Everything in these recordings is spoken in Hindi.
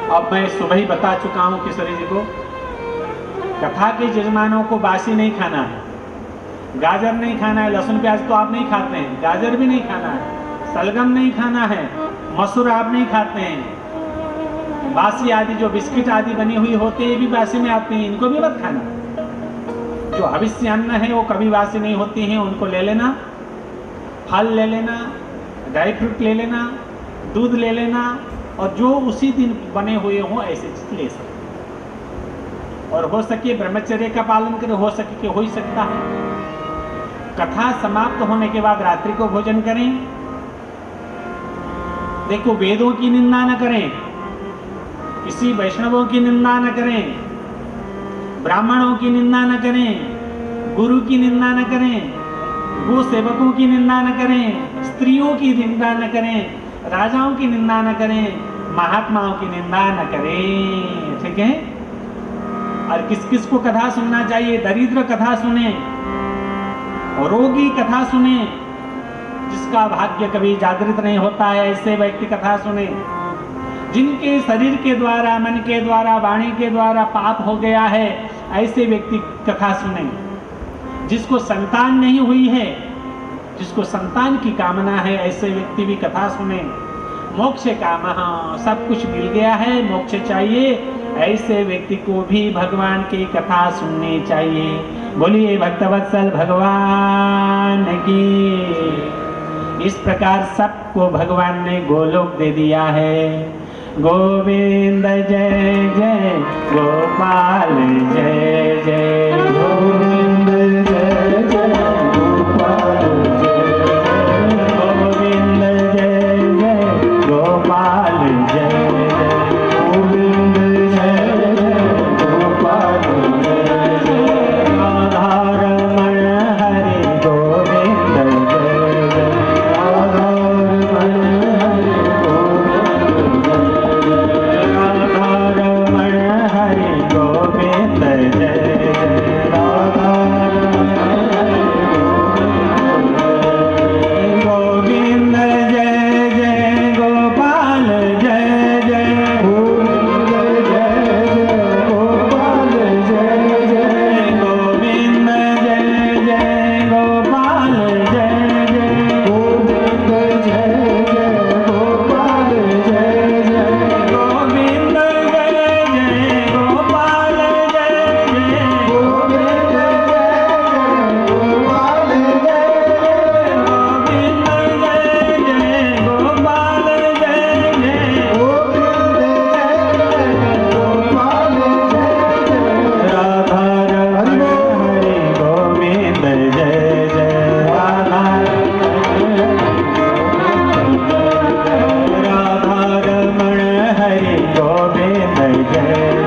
अब मैं सुबह ही बता चुका हूँ किशोरी जी को, कथा के यजमानों को बासी नहीं खाना है, गाजर नहीं खाना है, लहसुन प्याज तो आप नहीं खाते हैं, गाजर भी नहीं खाना है, सलगम नहीं खाना है, मसूर आप नहीं खाते हैं, बासी आदि जो बिस्किट आदि बनी हुई होते हैं ये भी बासी में आते हैं, इनको भी मत खाना। जो भविष्य अन्न है वो कभी बासी नहीं होती हैं, उनको ले लेना, फल ले लेना, ड्राई फ्रूट ले लेना, दूध ले लेना, और जो उसी दिन बने हुए हों ऐसे चीज ले सकते, और हो सके ब्रह्मचर्य का पालन करें, हो सके कि हो ही सकता है कथा समाप्त होने के बाद रात्रि को भोजन करें। देखो, वेदों की निंदा न करें, किसी वैष्णवों की निंदा न करें, ब्राह्मणों की निंदा न करें, गुरु की निंदा न करें, गो सेवकों की निंदा न करें, स्त्रियों की निंदा न करें, राजाओं की निंदा न करें, महात्माओं की निंदा न करें, ठीक है। और किस किस को कथा सुनना चाहिए? दरिद्र कथा सुने, रोगी कथा सुने, जिसका भाग्य कभी जागृत नहीं होता है ऐसे व्यक्ति कथा सुने, जिनके शरीर के द्वारा, मन के द्वारा, वाणी के द्वारा पाप हो गया है ऐसे व्यक्ति कथा सुने, जिसको संतान नहीं हुई है, जिसको संतान की कामना है ऐसे व्यक्ति भी कथा सुने, मोक्ष कामः, सब कुछ मिल गया है, मोक्ष चाहिए, ऐसे व्यक्ति को भी भगवान की कथा सुननी चाहिए। बोलिए भक्तवत्सल भगवान की। इस प्रकार सबको भगवान ने गोलोक दे दिया है। गोविंद जय जय, गोपाल जय जय, गोविंद जय जय, गोपाल जय जय, गोविंद जय जय, गोपाल जय जय, गोविंद जय जय, गोपाल जय जय, राधारमण हरि गोविंद जय जय, राधारमण हरि गोविंद जय जय, राधारमण हरि गोविंद जय जय, राधारमण गोविंद जय जय, गोपाल जय जय, गोविंद जय जय, गोपाल जय जय, गोविंद जय जय, गोपाल जय जय, गोविंद जय जय, गोपाल जय जय, गोविंद जय जय, गोपाल जय जय, गोविंद जय जय, गोपाल जय जय, गोविंद जय जय, गोपाल जय जय, गोविंद जय जय, गोपाल जय जय, राधारमण हरि गोविंद जय जय, राधारमण हरि गोविंद जय जय,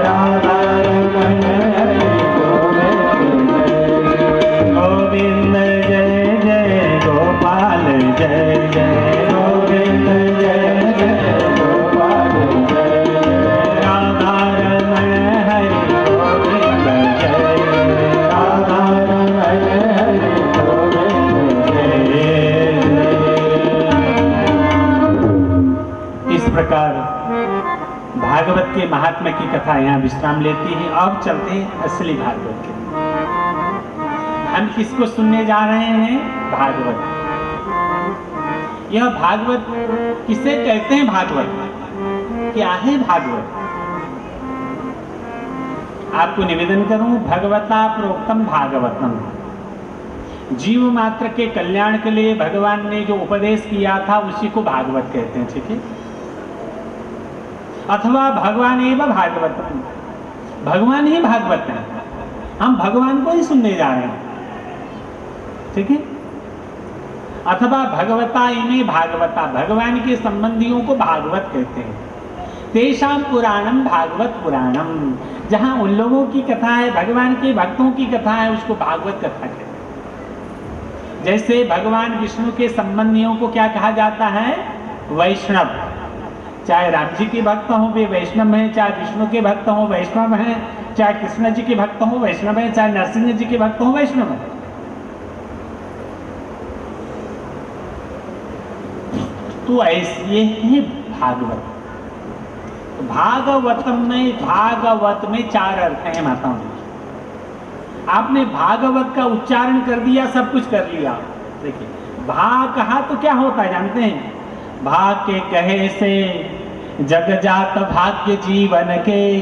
राधारमण हरि गोविंद जय जय, गोविंद जय जय, गोपाल जय जय, गोविंद जय जय, गोपाल जय जय, राधारमण हरि गोविंद जय जय, राधारमण हरि गोविंद जय जय। इस प्रकार भागवत के महात्म्य की कथा यहाँ विश्राम लेती है। अब चलते हैं असली भागवत के। हम किसको सुनने जा रहे हैं? भागवत। यह भागवत किसे कहते हैं? भागवत क्या है? भागवत आपको निवेदन करूं, भगवता प्रोक्तम भागवतम। जीव मात्र के कल्याण के लिए भगवान ने जो उपदेश किया था उसी को भागवत कहते हैं, ठीक है। अथवा भगवान एवं भागवतम, भगवान ही भागवत है, हम भगवान को ही सुनने जा रहे हैं, ठीक है। अथवा भगवता इमे भागवता, भगवान के संबंधियों को भागवत कहते हैं। तेषाम पुराणम भागवत पुराणम, जहां उन लोगों की कथा है, भगवान के भक्तों की कथा है, उसको भागवत कथा कहते हैं। जैसे भगवान विष्णु के संबंधियों को क्या कहा जाता है? वैष्णव। चाहे राम जी के भक्त हों वे वैष्णव हैं, चाहे विष्णु के भक्त हों वैष्णव हैं, चाहे कृष्ण जी के भक्त हों वैष्णव हैं, चाहे नरसिंह जी के भक्त हों वैष्णव हैं। तो ऐसे ये है भागवत। भागवत में 4 अर्थ हैं माताओं। आपने भागवत का उच्चारण कर दिया, सब कुछ कर लिया। देखिए, भा कहा तो क्या होता है जानते हैं? भाग के कहे से जग जात भाग्य जीवन के,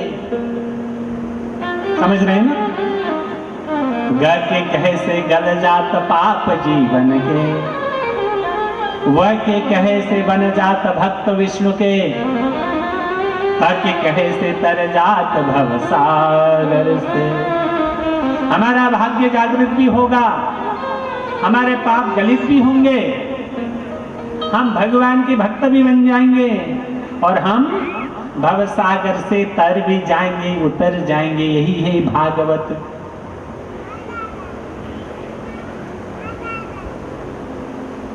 समझ रहे हैं ना? ग के कहे से गल जात पाप जीवन के, व के कहे से बन जात भक्त विष्णु के, त के कहे से तर जात भव सागर से। हमारा भाग्य जागृत भी होगा, हमारे पाप गलित भी होंगे, हम भगवान के भक्त भी बन जाएंगे और हम भव सागर से तर भी जाएंगे, उतर जाएंगे। यही है भागवत।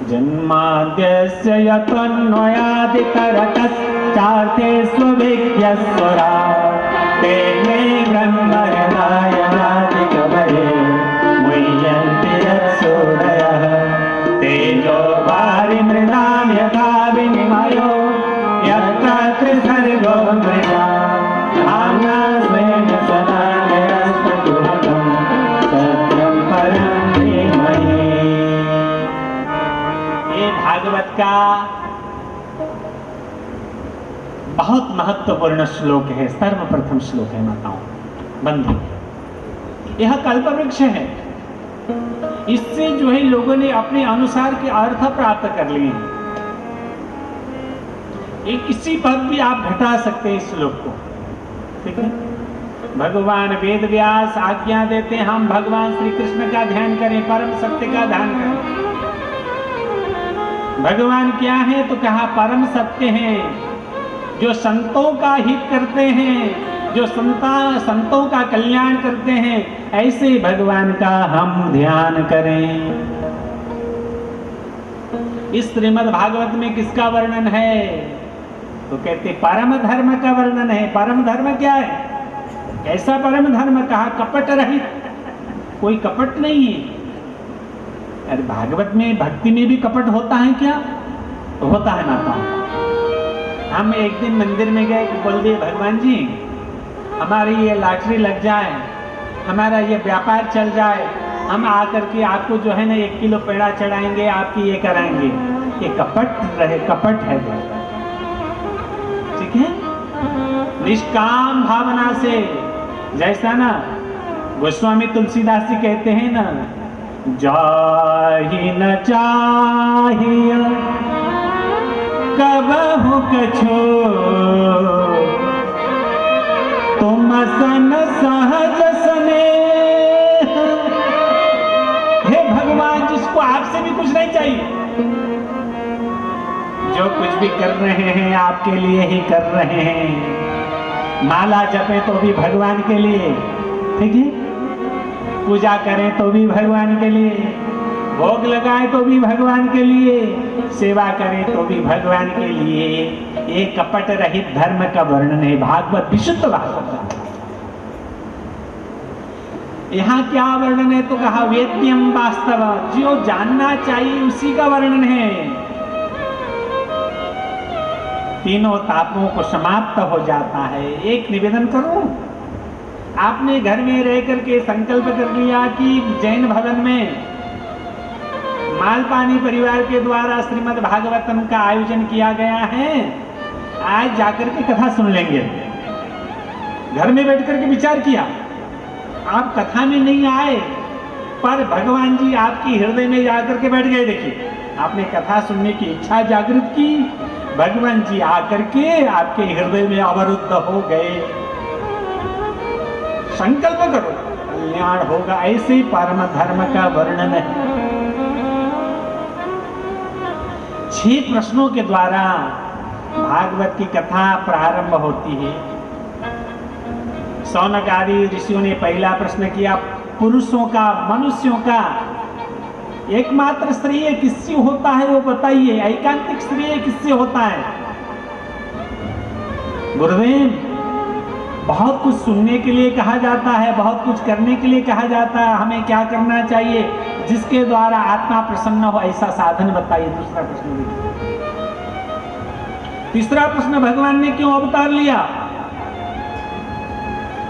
जन्माद्यस्य यतोऽन्वयादितरतश्चार्थे स्वविज्ञस्वरा तेने ब्रह्महृदायनादिकवये मुह्यन्ति यत्सूरयः तेजो वारिमृदां यथा विनिमयो यत्र त्रिसर्गो मृषा धाम्ना स्वेन सदा निरस्तकुहकं सत्यं परं धीमहि। ये भागवत का बहुत महत्वपूर्ण श्लोक है, सर्वप्रथम श्लोक है माताओं बंधु। यह कल्प वृक्ष है, इससे जो है लोगों ने अपने अनुसार के अर्थ प्राप्त कर लिए हैं। ये किसी पर भी आप घटा सकते हैं इस श्लोक को, ठीक है? भगवान वेद व्यास आज्ञा देते हैं हम भगवान श्री कृष्ण का ध्यान करें, परम सत्य का ध्यान करें। भगवान क्या है तो कहा परम सत्य है, जो संतों का हित करते हैं, जो संतों का कल्याण करते हैं, ऐसे भगवान का हम ध्यान करें। इस श्रीमद् भागवत में किसका वर्णन है तो कहते परम धर्म का वर्णन है। परम धर्म क्या है? ऐसा परम धर्म कहा कपट रहित, कोई कपट नहीं है। अरे भागवत में भक्ति में भी कपट होता है क्या? तो होता है माता। हम एक दिन मंदिर में गए, बोल दिए भगवान जी हमारी ये लॉटरी लग जाए, हमारा ये व्यापार चल जाए, हम आकर के आपको जो है ना 1 किलो पेड़ा चढ़ाएंगे, आपकी ये कराएंगे। ये कपट रहे, कपट है, ठीक है? निष्काम भावना से, जैसा ना गोस्वामी तुलसीदास जी कहते हैं ना, जाहि न चाहिए कबहु कछो तुम सन सहज स्नेह। हे भगवान, जिसको आपसे भी कुछ नहीं चाहिए, जो कुछ भी कर रहे हैं आपके लिए ही कर रहे हैं। माला जपे तो भी भगवान के लिए, ठीक है? पूजा करें तो भी भगवान के लिए, भोग लगाएं तो भी भगवान के लिए, सेवा करें तो भी भगवान के लिए। ये कपट रहित धर्म का वर्णन है भागवत, विशुद्ध भागवत। यहाँ क्या वर्णन है तो कहा वेद्यम वास्तव, जो जानना चाहिए उसी का वर्णन है। तीनों तापों को समाप्त हो जाता है। एक निवेदन करूं, आपने घर में रह करके संकल्प कर लिया कि जैन भवन में मालपानी परिवार के द्वारा श्रीमद् भागवतम का आयोजन किया गया है, आज जाकर के कथा सुन लेंगे। घर में बैठ करके विचार किया, आप कथा में नहीं आए पर भगवान जी आपकी हृदय में जाकर के बैठ गए। देखिए, आपने कथा सुनने की इच्छा जागृत की, भगवान जी आकर के आपके हृदय में अवरुद्ध हो गए। संकल्प करो, कल्याण होगा। ऐसे परम धर्म का वर्णन है। 6 प्रश्नों के द्वारा भागवत की कथा प्रारंभ होती है। शौनक आदि ऋषियों ने पहला प्रश्न किया, पुरुषों का, मनुष्यों का एकमात्र श्रेय किससे होता है वो बताइए, एकांतिक श्रेय किससे होता है? गुरुदेव, बहुत कुछ सुनने के लिए कहा जाता है, बहुत कुछ करने के लिए कहा जाता है, हमें क्या करना चाहिए जिसके द्वारा आत्मा प्रसन्न हो, ऐसा साधन बताइए। दूसरा प्रश्न देखिए, तीसरा प्रश्न, भगवान ने क्यों अवतार लिया?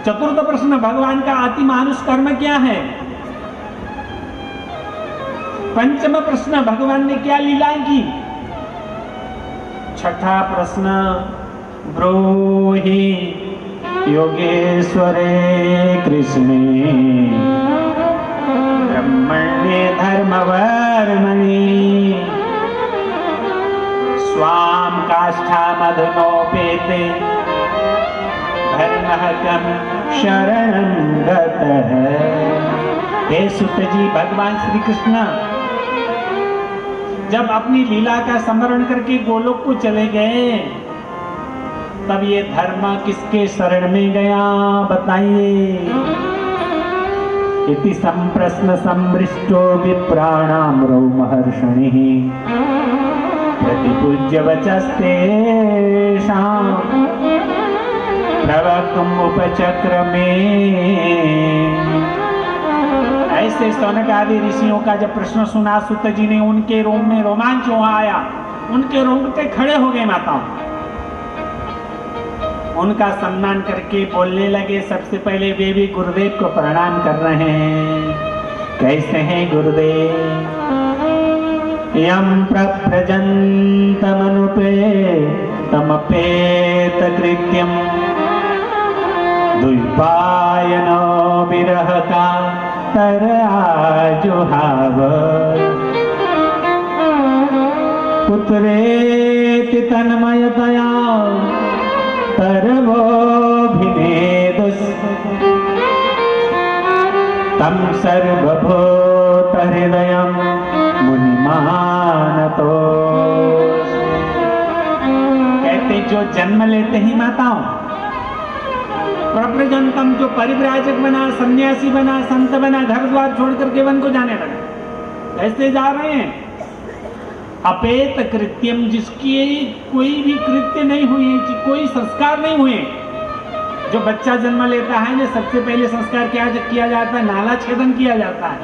चतुर्थ प्रश्न, भगवान का अति मानुष कर्म क्या है? पंचम प्रश्न, भगवान ने क्या लीलाएं की? छठा प्रश्न, ब्रूहि योगेश्वरे कृष्णे ब्रह्मण्ये धर्मवर्मणि स्वाम काष्ठामधुनोपेते धर्मः कं शरणं गतः। हे सुत जी, भगवान श्री कृष्ण जब अपनी लीला का स्मरण करके गोलोक को चले गए, तब ये धर्म किसके शरण में गया बताइए? इति संप्रश्न संवृष्टो विप्राणाम रोमहर्षणिः प्रतिपूज्य वचस्तेषां प्रवक्तुम् उपचक्रमे। ऐसे सौनक आदि ऋषियों का जब प्रश्न सुना सुत जी ने, उनके रोम में रोमांच आया, उनके रोंगटे खड़े हो गए माताओं। उनका सम्मान करके बोलने लगे। सबसे पहले वे भी गुरुदेव को प्रणाम कर रहे हैं। कैसे हैं गुरुदेव? यम प्रव्रजन्तमनुपे तमपेत कृत्यम द्वैपायनो विरह का तराजुहाव पुत्रेति तन्मयतया तरवोभिनेदुस् तं सर्वभूत हृदयं मुनिमानतो। कहते जो जन्म लेते ही माताओं, प्रव्रजन्तम जो परिव्राजक बना, सन्यासी बना, संत बना, घर द्वार छोड़ करके वन को जाने लगे, कैसे जा रहे हैं? अपेत कृत्यम, जिसकी कोई भी कृत्य नहीं हुई, कोई संस्कार नहीं हुए। जो बच्चा जन्म लेता है ना, सबसे पहले संस्कार क्या किया जाता है? नाला छेदन किया जाता है।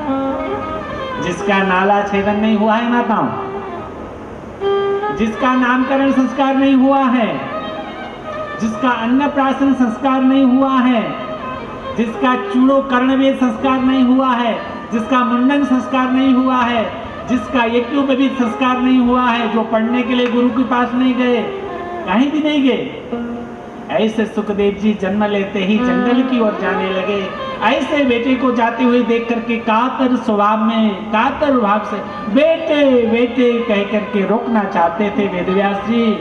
जिसका नाला छेदन नहीं हुआ है माताओं, जिसका नामकरण संस्कार नहीं हुआ है, जिसका अन्नप्राशन संस्कार नहीं हुआ है, जिसका चूड़ो कर्णवेद संस्कार नहीं हुआ है, जिसका मुंडन संस्कार नहीं हुआ है, जिसका यज्ञोपवीत संस्कार नहीं हुआ है, जो पढ़ने के लिए गुरु के पास नहीं गए, कहीं भी नहीं गए, ऐसे सुखदेव जी जन्म लेते ही जंगल की ओर जाने लगे। ऐसे बेटे को जाते हुए देख करके कातर स्वभाव में, कातर भाव से बेटे बेटे कह करके रोकना चाहते थे वेदव्यास जी।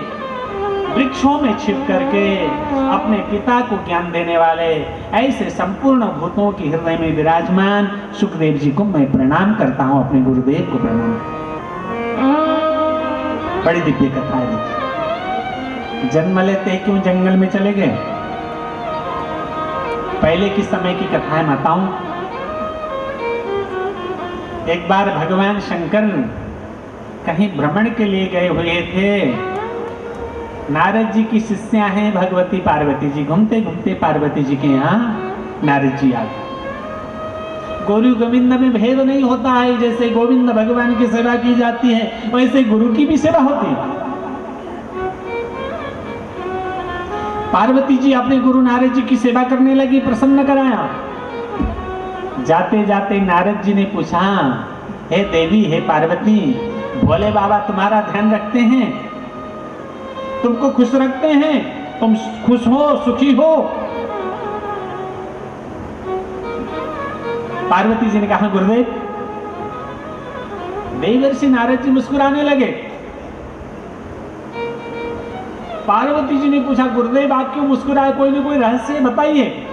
वृक्षों में छिप करके अपने पिता को ज्ञान देने वाले ऐसे संपूर्ण भूतों के हृदय में विराजमान सुखदेव जी को मैं प्रणाम करता हूं, अपने गुरुदेव को प्रणाम। बड़ी दिव्य कथा है। जन्म लेते क्यों जंगल में चले गए? पहले की समय की कथा है माताओं। एक बार भगवान शंकर कहीं भ्रमण के लिए गए हुए थे। नारद जी की शिष्या हैं भगवती पार्वती जी। घूमते घूमते पार्वती जी के यहाँ नारद जी आ गए। गौरी गोविंद में भेद नहीं होता है। जैसे गोविंद भगवान की सेवा की जाती है, वैसे गुरु की भी सेवा होती है। पार्वती जी अपने गुरु नारद जी की सेवा करने लगी, प्रसन्न कराया। जाते जाते नारद जी ने पूछा, हे देवी, हे पार्वती, भोले बाबा तुम्हारा ध्यान रखते हैं, तुमको खुश रखते हैं, तुम खुश हो, सुखी हो? पार्वती जी ने कहा, गुरुदेव। देवर्षि नारद जी मुस्कुराने लगे। पार्वती जी ने पूछा, गुरुदेव आप क्यों मुस्कुराए? कोई ना कोई रहस्य बताइए।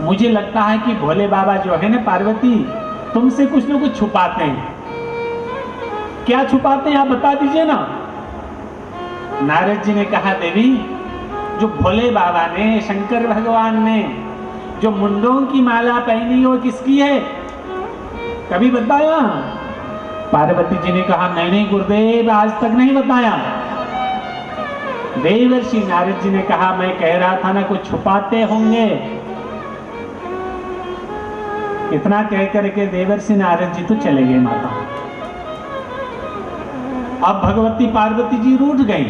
मुझे लगता है कि भोले बाबा जो है ना पार्वती, तुमसे कुछ ना कुछ छुपाते हैं। क्या छुपाते हैं आप बता दीजिए ना। नारद जी ने कहा, देवी, जो भोले बाबा ने, शंकर भगवान ने जो मुंडों की माला पहनी वो किसकी है? कभी बताया? पार्वती जी ने कहा, नहीं गुरुदेव, आज तक नहीं बताया। देवर्षि नारद जी ने कहा, मैं कह रहा था ना कुछ छुपाते होंगे। इतना कह करके देवर्षि नारद जी तो चले गए माता। अब भगवती पार्वती जी रूठ गई।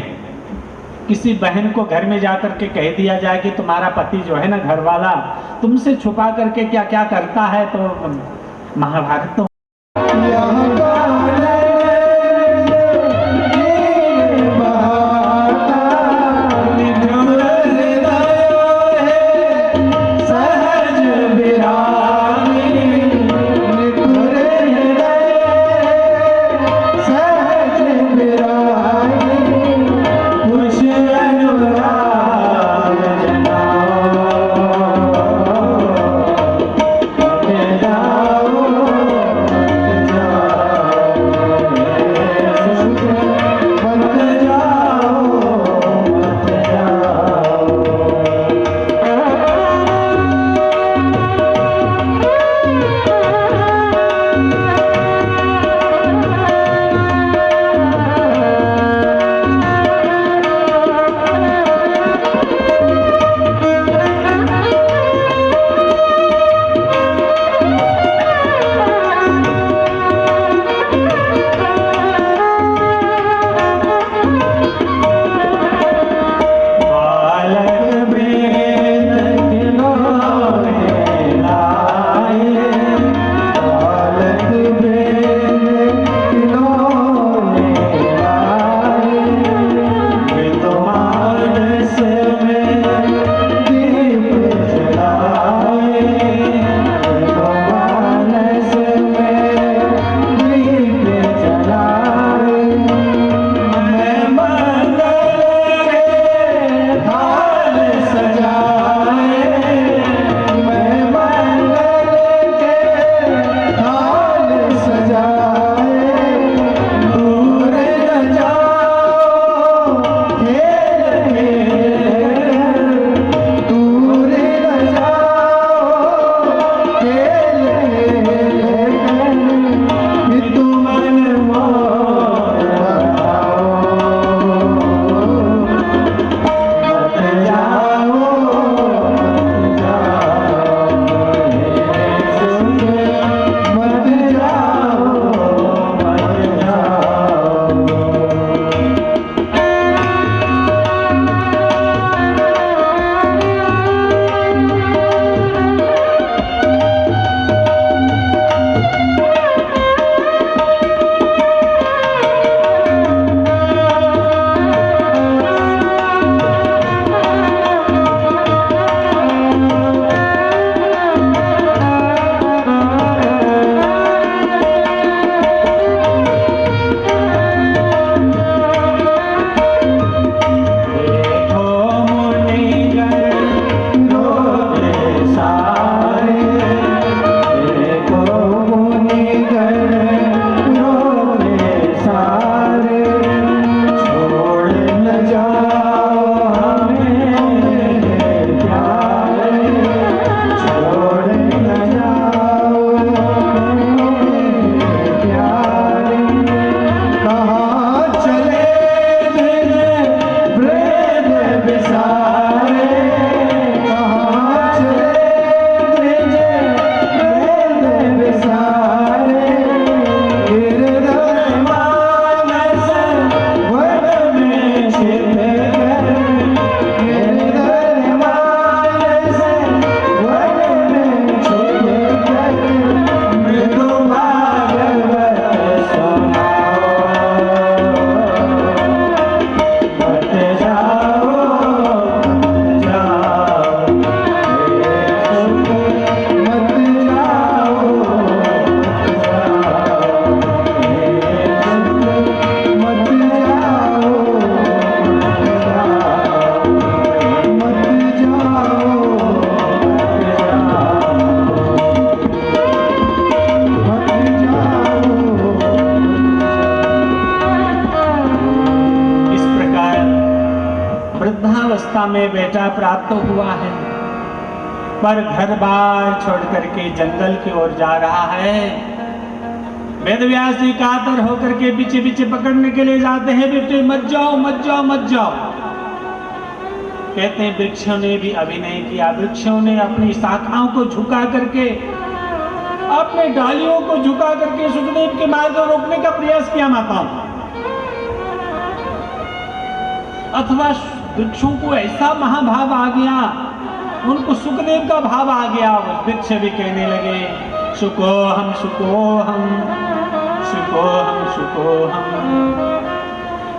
किसी बहन को घर में जाकर के कह दिया जाए कि तुम्हारा पति जो है ना घर वाला तुमसे छुपा करके क्या क्या करता है, तो महाभारत तो वृद्धावस्था में बेटा प्राप्त हुआ है, पर घर बार छोड़ करके जंगल की ओर जा रहा है। वेदव्यास जी कातर होकर के पीछे पीछे पकड़ने के लिए जाते हैं, बेटे मत जाओ मत जाओ मत जाओ। कहते हैं वृक्षों ने भी अभिनय किया, वृक्षों ने अपनी शाखाओं को झुका करके, अपने डालियों को झुका करके सुखदेव के मार्ग को रोकने का प्रयास किया। माताओं अथवा वृक्षों को ऐसा महाभाव आ गया, उनको सुखदेव का भाव आ गया, वो वृक्ष भी कहने लगे सुकोहम सुकोहम सुकोहम सुकोहम।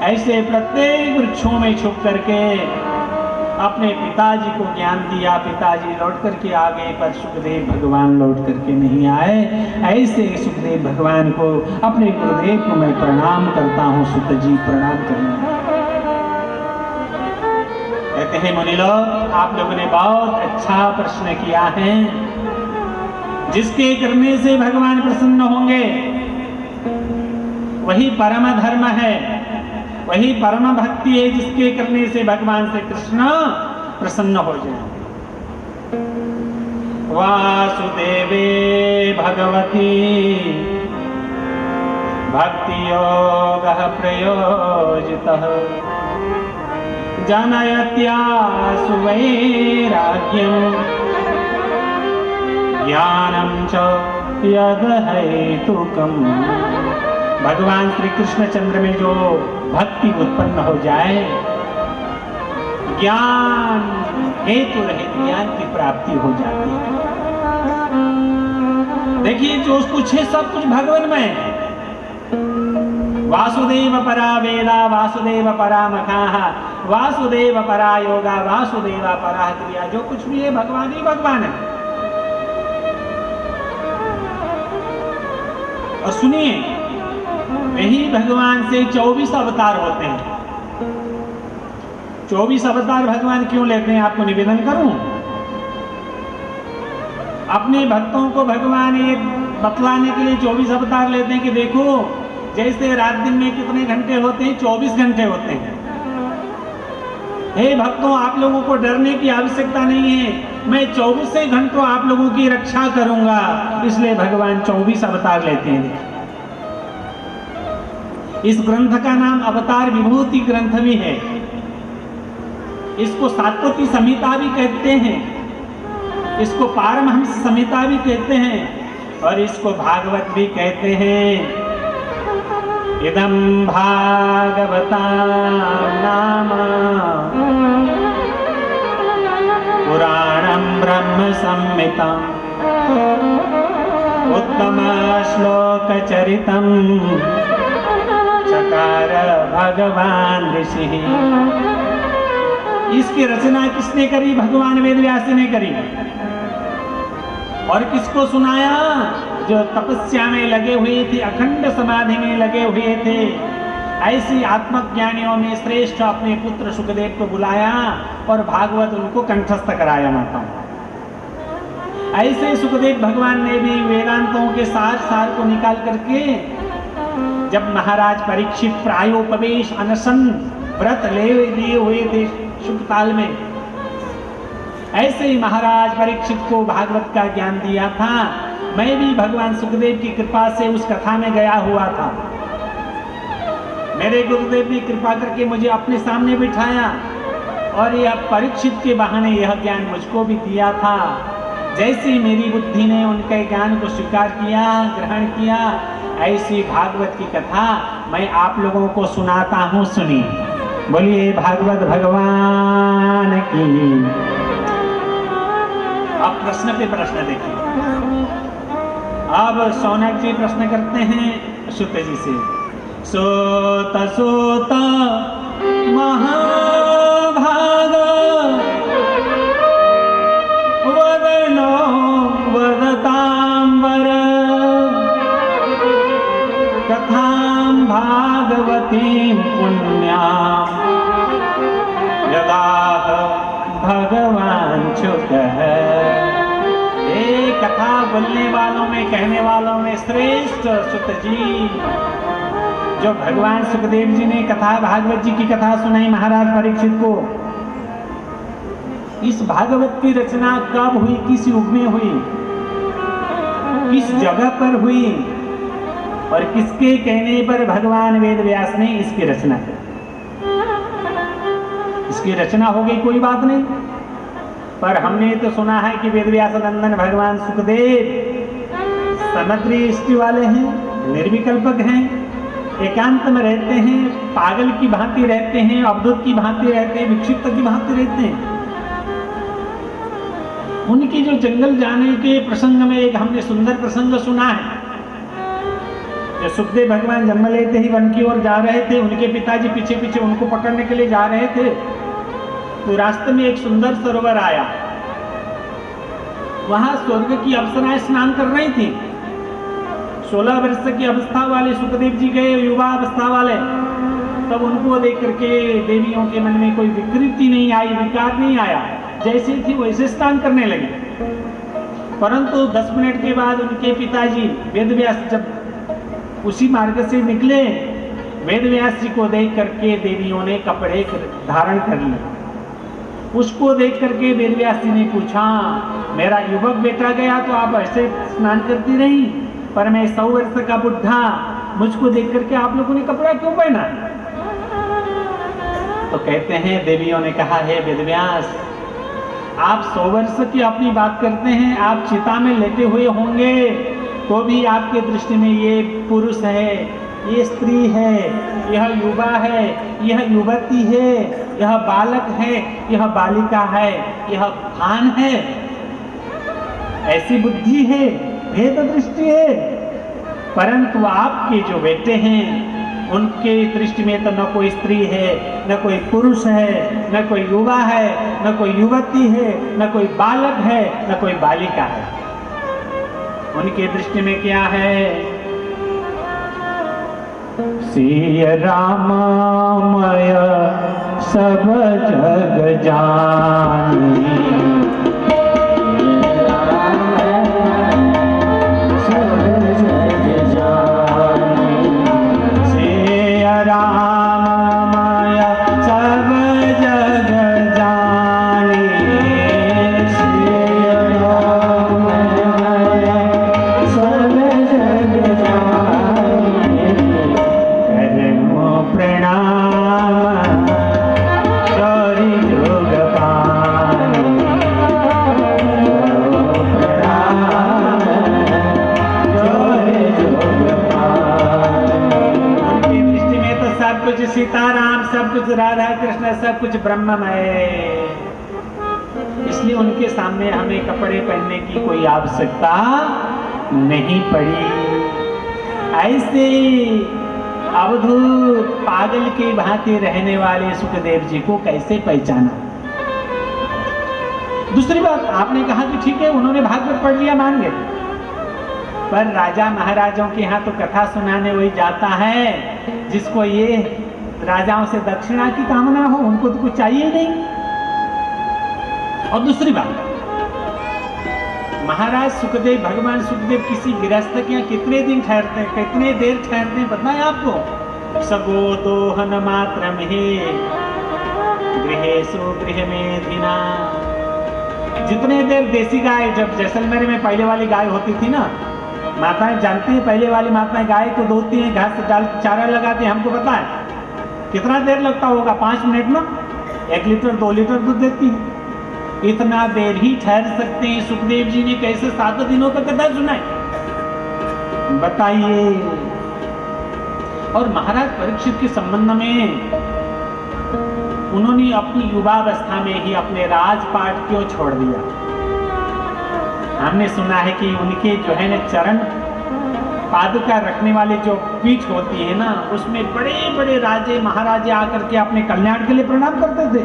ऐसे प्रत्येक वृक्षों में छुप करके अपने पिताजी को ज्ञान दिया। पिताजी लौट करके आ गए, पर सुखदेव भगवान लौट करके नहीं आए। ऐसे सुखदेव भगवान को, अपने गुरुदेव को मैं प्रणाम करता हूँ। सुत जी प्रणाम करना। कहते हैं मुनि लोग, आप लोगों ने बहुत अच्छा प्रश्न किया है। जिसके करने से भगवान प्रसन्न होंगे वही परम धर्म है, वही परम भक्ति है, जिसके करने से भगवान से कृष्ण प्रसन्न हो जाए। वासुदेवे भगवती भक्ति योगः प्रयोजितः जनयत्यासु वैराग्यम् ज्ञानम च यद हेतुकम्। भगवान श्री कृष्ण चंद्र में जो भक्ति उत्पन्न हो जाए, ज्ञान हेतु रहित ज्ञान की प्राप्ति हो जाती है। देखिए जो कुछ है सब कुछ भगवान में। वासुदेव परा वेदा वासुदेव परा मखाः वासुदेव परा योगा वासुदेव परा क्रिया। जो कुछ भी है भगवान ही भगवान है। और सुनिए, यही भगवान से 24 अवतार होते हैं। 24 अवतार भगवान क्यों लेते हैं, आपको निवेदन करूं। अपने भक्तों को भगवान ये बतलाने के लिए 24 अवतार लेते हैं कि देखो, जैसे रात दिन में कितने घंटे होते हैं, 24 घंटे होते हैं। हे भक्तों, आप लोगों को डरने की आवश्यकता नहीं है। मैं 24 घंटों आप लोगों की रक्षा करूंगा, इसलिए भगवान 24 अवतार लेते हैं। इस ग्रंथ का नाम अवतार विभूति ग्रंथ भी है। इसको सात्वती संहिता भी कहते हैं, इसको पारमहंस संहिता भी कहते हैं, और इसको भागवत भी कहते हैं। इदं भागवता नाम पुराणं ब्रह्म संहितं उत्तम श्लोक चरितं चकार भगवान ऋषि। इसकी रचना किसने करी? भगवान वेदव्यास ने करी। और किसको सुनाया? जो तपस्या में लगे हुए थे, अखंड समाधि में लगे हुए थे, ऐसी आत्मज्ञानियों में श्रेष्ठ अपने पुत्र सुखदेव को बुलाया और भागवत उनको कंठस्थ कराया। माता ऐसे सुखदेव भगवान ने भी वेदांतों के सार को निकाल करके, जब महाराज परीक्षित प्रायोपवेश अनशन व्रत लिए हुए थे शुभकाल में, ऐसे ही महाराज परीक्षित को भागवत का ज्ञान दिया था। मैं भी भगवान सुखदेव की कृपा से उस कथा में गया हुआ था। मेरे गुरुदेव ने कृपा करके मुझे अपने सामने बिठाया और यह परीक्षित के बहाने यह ज्ञान मुझको भी दिया था। जैसी मेरी बुद्धि ने उनके ज्ञान को स्वीकार किया, ग्रहण किया, ऐसी भागवत की कथा मैं आप लोगों को सुनाता हूँ। सुनिए, बोलिए भागवत भगवान की। अब प्रश्न पे प्रश्न देखिए। अब शौनक जी प्रश्न करते हैं सुत जी से। सोत सोत महाभाग वदनो वदतांबर कथां भागवतीं पुण्यां यदा भगवान छुटः। कथा बोलने वालों में, कहने वालों में श्रेष्ठ सुत जी, जो भगवान सुखदेव जी ने कथा, भागवत जी की कथा सुनाई महाराज परीक्षित को। इस भागवत की रचना कब हुई, किस युग में हुई, किस जगह पर हुई और किसके कहने पर भगवान वेदव्यास ने इसकी रचना की? इसकी रचना हो गई कोई बात नहीं, पर हमने तो सुना है कि वेदव्यास नंदन भगवान सुखदेव समग्री दृष्टि वाले हैं, निर्विकल्पक हैं। एकांत में रहते हैं, पागल की भांति रहते हैं, अवधूत की भांति रहते हैं, विक्षिप्त की भांति रहते हैं। उनकी जो जंगल जाने के प्रसंग में एक हमने सुंदर प्रसंग सुना है। जो सुखदेव भगवान जन्म लेते ही वन की ओर जा रहे थे, उनके पिताजी पीछे पीछे उनको पकड़ने के लिए जा रहे थे, तो रास्ते में एक सुंदर सरोवर आया। वहां स्वर्ग की अप्सराएं स्नान कर रही थी। 16 वर्ष की अवस्था वाले सुखदेव जी गए, युवा अवस्था वाले, तब उनको देख करके देवियों के मन में कोई विकृति नहीं आई, विकार नहीं आया, जैसे थी वैसे स्नान करने लगे। परंतु 10 मिनट के बाद उनके पिताजी वेदव्यास जब उसी मार्ग से निकले, वेदव्यास जी को देख करके देवियों ने कपड़े धारण कर लिए। उसको देख करके वेदव्यास जी ने पूछा, मेरा युवक बेटा गया तो आप ऐसे स्नान करती रही, पर मैं 100 वर्ष का बुढ़ा, मुझको देख करके आप लोगों ने कपड़ा क्यों पहना? तो कहते हैं, देवियों ने कहा, हे वेदव्यास, आप 100 वर्ष की अपनी बात करते हैं, आप चिता में लेटे हुए होंगे तो भी आपके दृष्टि में ये पुरुष है, ये स्त्री है, यह युवा है, यह युवती है, यह बालक है, यह बालिका है, यह भान है, ऐसी बुद्धि है, भेद दृष्टि है। परंतु आपके जो बेटे हैं, उनके दृष्टि में तो न कोई स्त्री है, न कोई पुरुष है, न कोई युवा है, न कोई युवती है, न कोई बालक है, न कोई बालिका है। उनके दृष्टि में क्या है? सिय राममय सब जग जानी, सीताराम, सब कुछ राधा कृष्ण, सब कुछ ब्रह्ममय। इसलिए उनके सामने हमें कपड़े पहनने की कोई आवश्यकता नहीं पड़ी। ऐसे अवधूत पागल के भांति रहने वाले सुखदेव जी को कैसे पहचाना? दूसरी बात, आपने कहा कि ठीक है, उन्होंने भागवत पढ़ लिया, मान गए, पर राजा महाराजाओं के यहाँ तो कथा सुनाने वही जाता है जिसको ये राजाओं से दक्षिणा की कामना हो, उनको तो कुछ चाहिए ही नहीं। और दूसरी बात, महाराज सुखदेव, भगवान सुखदेव किसी गृहस्थ के यहाँ कितने दिन ठहरते हैं, कितने देर ठहरते हैं, पता है आपको? सगो दोहन मात्र में गृहेषु गृह में धीना। जितने देर देसी गाय, जब जैसलमेर में पहले वाली गाय होती थी ना, माताएं जानती है, पहले वाली माताएं गाय को दोहती हैं, घास डाल चारा लगाती हैं, हमको पता है कितना देर लगता होगा, 5 मिनट में 1 लीटर 2 लीटर दूध देती है। इतना देर ही ठहर सकते हैं। सुखदेव जी ने कैसे 7 दिनों का कथा सुनाई, बताइए। और महाराज परीक्षित के संबंध में उन्होंने अपनी युवावस्था में ही अपने राजपाट क्यों छोड़ दिया? हमने सुना है कि उनके जो है ना चरण पादुका रखने वाले जो पीठ होती है ना, उसमें बड़े बड़े राजे महाराजे आकर के अपने कल्याण के लिए प्रणाम करते थे।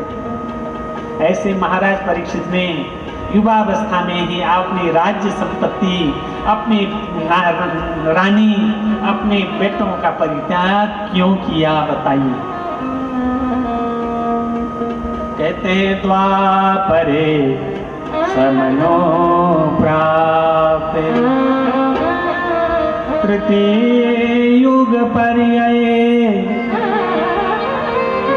ऐसे महाराज परीक्षित ने युवावस्था में ही अपनी राज्य संपत्ति, अपनी रानी, अपने बेटों का परित्याग क्यों किया, बताइए। कहते हैं, द्वापरे समनो प्राप्त तृतीय युग पर्यये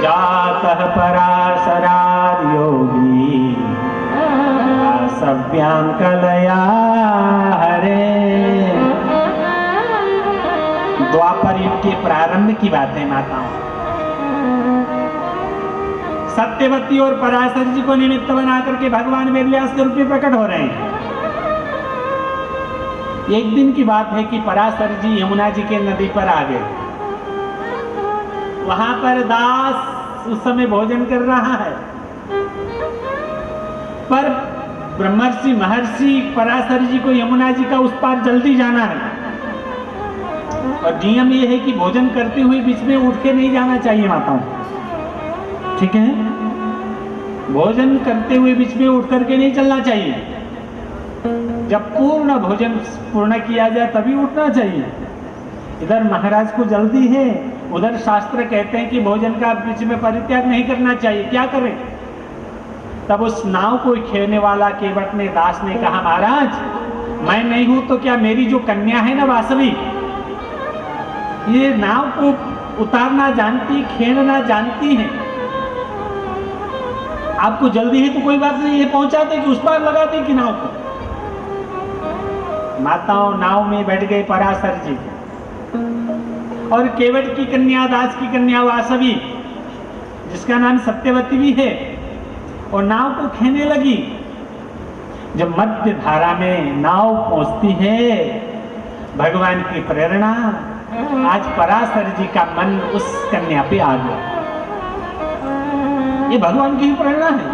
जातः पराशराद योगी सव्यां कलया हरे। द्वापर युग के प्रारंभ की बात है माताओं। सत्यवती और पराशर जी को निमित्त बना करके भगवान वेदव्यास के रूप में प्रकट हो रहे हैं। एक दिन की बात है कि पराशर जी यमुना जी के नदी पर आ गए। वहां पर दास उस समय भोजन कर रहा है, पर ब्रह्मर्षि महर्षि पराशर जी को यमुना जी का उस पार जल्दी जाना है, और नियम यह है कि भोजन करते हुए बीच में उठ के नहीं जाना चाहिए माताओं, ठीक है? भोजन करते हुए बीच में उठ करके नहीं चलना चाहिए। जब पूर्ण भोजन पूर्ण किया जाए तभी उठना चाहिए। इधर महाराज को जल्दी है, उधर शास्त्र कहते हैं कि भोजन का बीच में परित्याग नहीं करना चाहिए। क्या करें? तब उस नाव को खेलने वाला केवट ने, दास ने कहा, महाराज मैं नहीं हूं तो क्या मेरी जो कन्या है ना वासवी, ये नाव को उतारना जानती, खेलना जानती है। आपको जल्दी है तो कोई बात नहीं, ये पहुंचाते कि उस पार लगाते कि नाव को। माताओं नाव में बैठ गए पराशर जी, और केवट की कन्या, दास की कन्या वासवी, जिसका नाम सत्यवती भी है, और नाव को खेने लगी। जब मध्य धारा में नाव पहुंचती है, भगवान की प्रेरणा, आज पराशर जी का मन उस कन्या पे आ गया। ये भगवान की प्रेरणा है।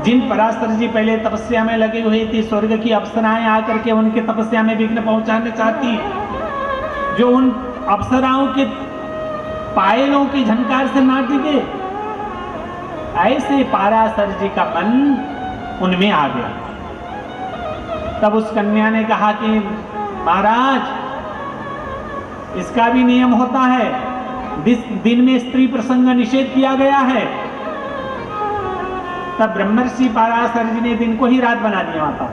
जिन पराशर जी पहले तपस्या में लगे हुए थे, स्वर्ग की अप्सराएं आकर के उनके तपस्या में विघ्न पहुंचाना चाहती, जो उन अप्सराओं के पायलों की झनकार से ना टिके, ऐसे पराशर जी का मन उनमें आ गया। तब उस कन्या ने कहा कि महाराज, इसका भी नियम होता है, दिन में स्त्री प्रसंग निषेध किया गया है। तब ब्रह्मर्षि पराशर जी ने दिन को ही रात बना दिया माता।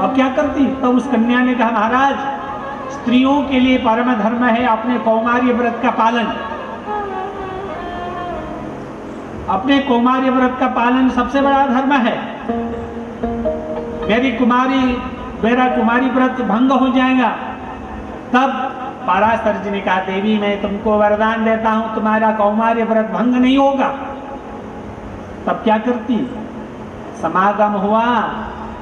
अब क्या करती? तो उस कन्या ने कहा, महाराज स्त्रियों के लिए परम धर्म है अपने कौमार्य व्रत का पालन। अपने कौमार्य व्रत का पालन सबसे बड़ा धर्म है। मेरा कुमारी व्रत भंग हो जाएगा। तब पराशर जी ने कहा, देवी मैं तुमको वरदान देता हूं, तुम्हारा कौमार्य व्रत भंग नहीं होगा। तब क्या करती? समागम हुआ,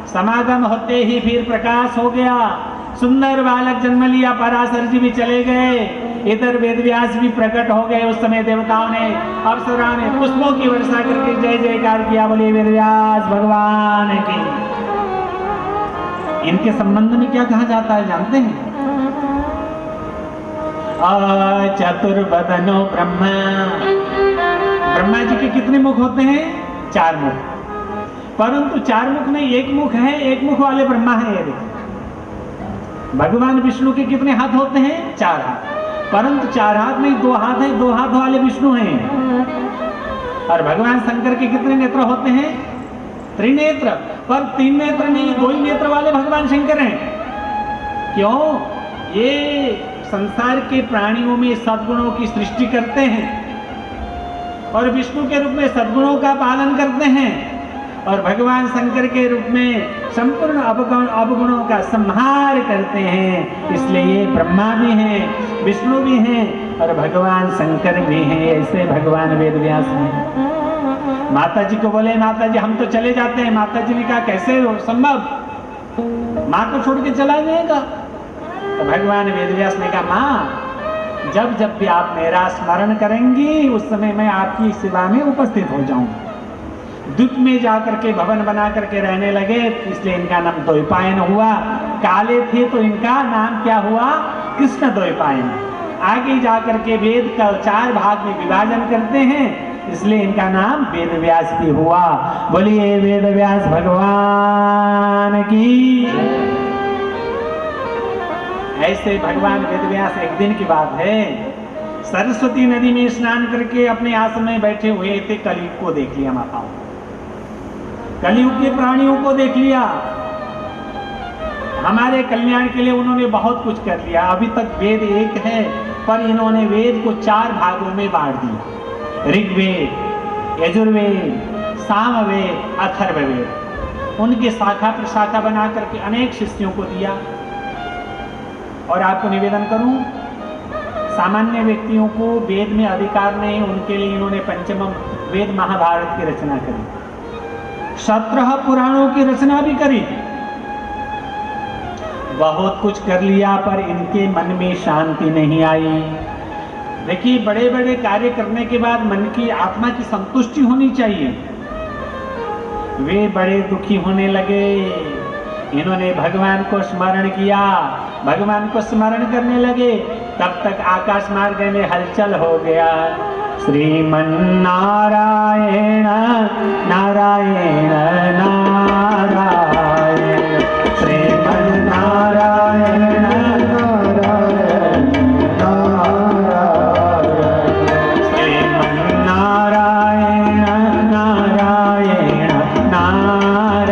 समागम होते ही फिर प्रकाश हो गया, सुंदर बालक जन्म लिया, पराशर जी भी चले गए, इधर वेदव्यास भी प्रकट हो गए। उस समय देवताओं ने, अप्सराओं ने पुष्पों की वर्षा करके जय जयकार किया, बोले वेदव्यास भगवान की। इनके संबंध में क्या कहा जाता है जानते हैं? चतुर्वदनो ब्रह्मा। ब्रह्मा जी के कितने मुख होते हैं? 4 मुख। परंतु 4 मुख नहीं, एक मुख है, एक मुख वाले ब्रह्मा है। ये देखो, भगवान विष्णु के कितने हाथ होते हैं? 4 हाथ। परंतु 4 हाथ नहीं, 2 हाथ है, 2 हाथ वाले विष्णु हैं। और भगवान शंकर के कितने नेत्र होते हैं? त्रिनेत्र। पर 3 नेत्र नहीं, 2 ही नेत्र वाले भगवान शंकर हैं। क्यों? ये संसार के प्राणियों में सद्गुणों की सृष्टि करते हैं, और विष्णु के रूप में सद्गुणों का पालन करते हैं, और भगवान शंकर के रूप में संपूर्ण अवगुणों का संहार करते हैं। इसलिए ये ब्रह्मा भी हैं, विष्णु भी हैं, और भगवान शंकर भी हैं। ऐसे भगवान वेदव्यास हैं। माता जी को बोले, माता जी हम तो चले जाते हैं। माता जी ने कहा, कैसे संभव? माँ को छोड़ के चला जाएगा? तो भगवान वेदव्यास ने कहा, माँ जब जब भी आप मेरा स्मरण करेंगी, उस समय मैं आपकी सेवा में उपस्थित हो जाऊंगा। द्वीप में जाकर के भवन बना करके रहने लगे, इसलिए इनका नाम द्वैपायन हुआ। काले थे तो इनका नाम क्या हुआ? कृष्ण द्वैपायन। आगे जाकर के वेद का 4 भाग में विभाजन करते हैं, इसलिए इनका नाम वेदव्यास भी हुआ। बोलिए वेदव्यास भगवान की। ऐसे भगवान वेदव्यास, एक दिन की बात है, सरस्वती नदी में स्नान करके अपने आश्रम में बैठे हुए थे। कलयुग को देख लिया माताओं, कलयुग के प्राणियों को देख लिया। हमारे कल्याण के लिए उन्होंने बहुत कुछ कर लिया। अभी तक वेद एक है, पर इन्होंने वेद को 4 भागों में बांट दिया। ऋग्वेद, यजुर्वेद, सामवेद, अथर्ववेद। उनके शाखा प्रशाखा बना करके अनेक शिष्यों को दिया। और आपको निवेदन करूं, सामान्य व्यक्तियों को वेद में अधिकार नहीं, उनके लिए इन्होंने पंचम वेद महाभारत की रचना करी, 17 पुराणों की रचना भी करी। बहुत कुछ कर लिया, पर इनके मन में शांति नहीं आई। देखिए, बड़े बड़े कार्य करने के बाद मन की आत्मा की संतुष्टि होनी चाहिए। वे बड़े दुखी होने लगे, इन्होंने भगवान को स्मरण किया, भगवान को स्मरण करने लगे, तब तक आकाश मार्ग में हलचल हो गया। श्रीमन नारायण नारायण नारायण, श्रीमन नारायण नारायण नारायण, श्रीमन नारायण नारायण नारायण,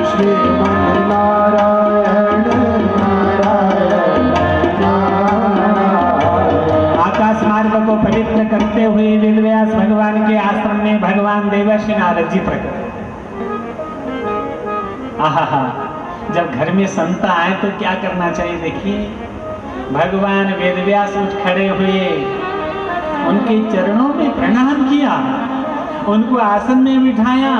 श्रीमन नारायण करते हुए वेदव्यास भगवान के आश्रम में भगवान देवर्षि नारद जी प्रकट। आहा, जब घर में संत आए तो क्या करना चाहिए? देखिए, भगवान वेदव्यास उठ खड़े हुए, उनके चरणों में प्रणाम किया, उनको आसन में बिठाया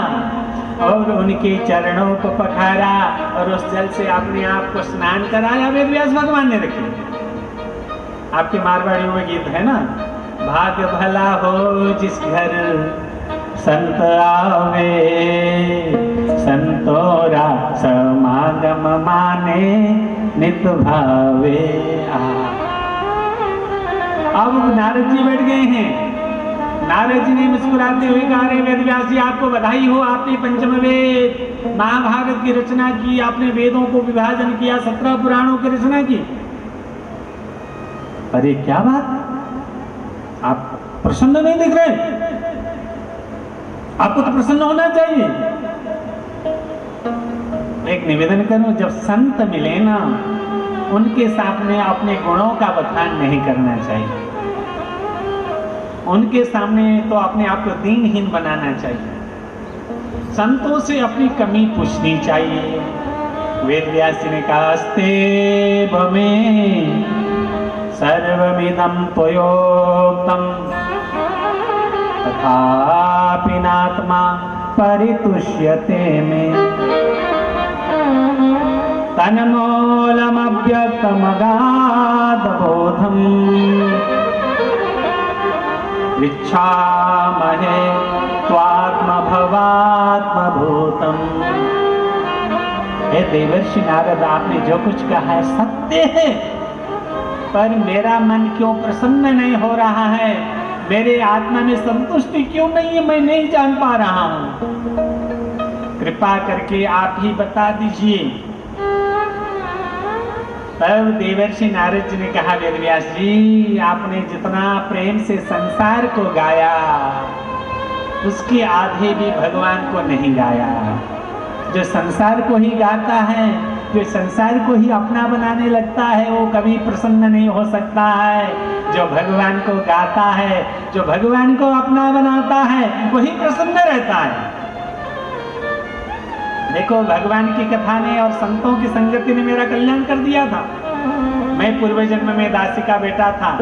और उनके चरणों को पखारा और उस जल से अपने आप को स्नान कराया। वेदव्यास भगवान ने रखी। आपके मारवाड़ियों में गीत है ना, भाग्य भला हो जिस घर संत आवे, संतोरा समागम माने नित भावे। अब नारद जी बैठ गए हैं। नारद जी ने मुस्कुराते हुए कहा, रे वेदव्यास जी, आपको बधाई हो, आपने पंचम वेद महाभारत की रचना की, आपने वेदों को विभाजन किया, 17 पुराणों की रचना की। अरे क्या बात, आप प्रसन्न नहीं दिख रहे? आपको तो प्रसन्न होना चाहिए। एक निवेदन करूं, जब संत मिले ना, उनके सामने अपने गुणों का बखान नहीं करना चाहिए। उनके सामने तो अपने आप को दीनहीन बनाना चाहिए। संतों से अपनी कमी पूछनी चाहिए। वेदव्यास जी ने कहा, अस्ते भमे सर्वमिदं त्वयोक्तं तथापि नात्मा परितुष्यते मे, तन्मूलमव्यक्तमगाधबोधम् विच्छामहे त्वात्मभवात्मभूतम्। हे देवर्षि नारद, आपने जो कुछ कहा है सत्य है, पर मेरा मन क्यों प्रसन्न नहीं हो रहा है, मेरे आत्मा में संतुष्टि क्यों नहीं है, मैं नहीं जान पा रहा हूं। कृपा करके आप ही बता दीजिए। तब देवर्षि नारद जी ने कहा, वेदव्यास जी, आपने जितना प्रेम से संसार को गाया, उसके आधे भी भगवान को नहीं गाया। जो संसार को ही गाता है, जो संसार को ही अपना बनाने लगता है, वो कभी प्रसन्न नहीं हो सकता है। जो भगवान को गाता है, जो भगवान को अपना बनाता है, वही प्रसन्न रहता है। देखो, भगवान की कथा ने और संतों की संगति ने मेरा कल्याण कर दिया था। मैं पूर्व जन्म में दासी का बेटा था।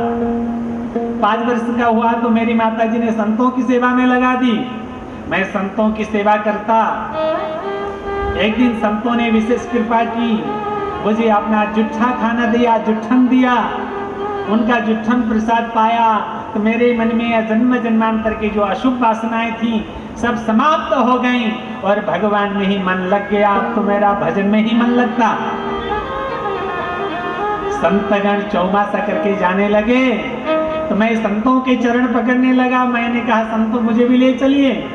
5 वर्ष का हुआ तो मेरी माताजी ने संतों की सेवा में लगा दी। मैं संतों की सेवा करता। एक दिन संतों ने विशेष कृपा की, मुझे अपना जुट्ठा खाना दिया, जुट्ठन दिया। उनका जुट्ठन प्रसाद पाया तो मेरे मन में जन्म जन्मांतर की जो अशुभ वासनाएं थी, सब समाप्त हो गई और भगवान में ही मन लग गया। अब तो मेरा भजन में ही मन लगता। संतगण चौमासा करके जाने लगे तो मैं संतों के चरण पकड़ने लगा। मैंने कहा, संतों मुझे भी ले चलिए।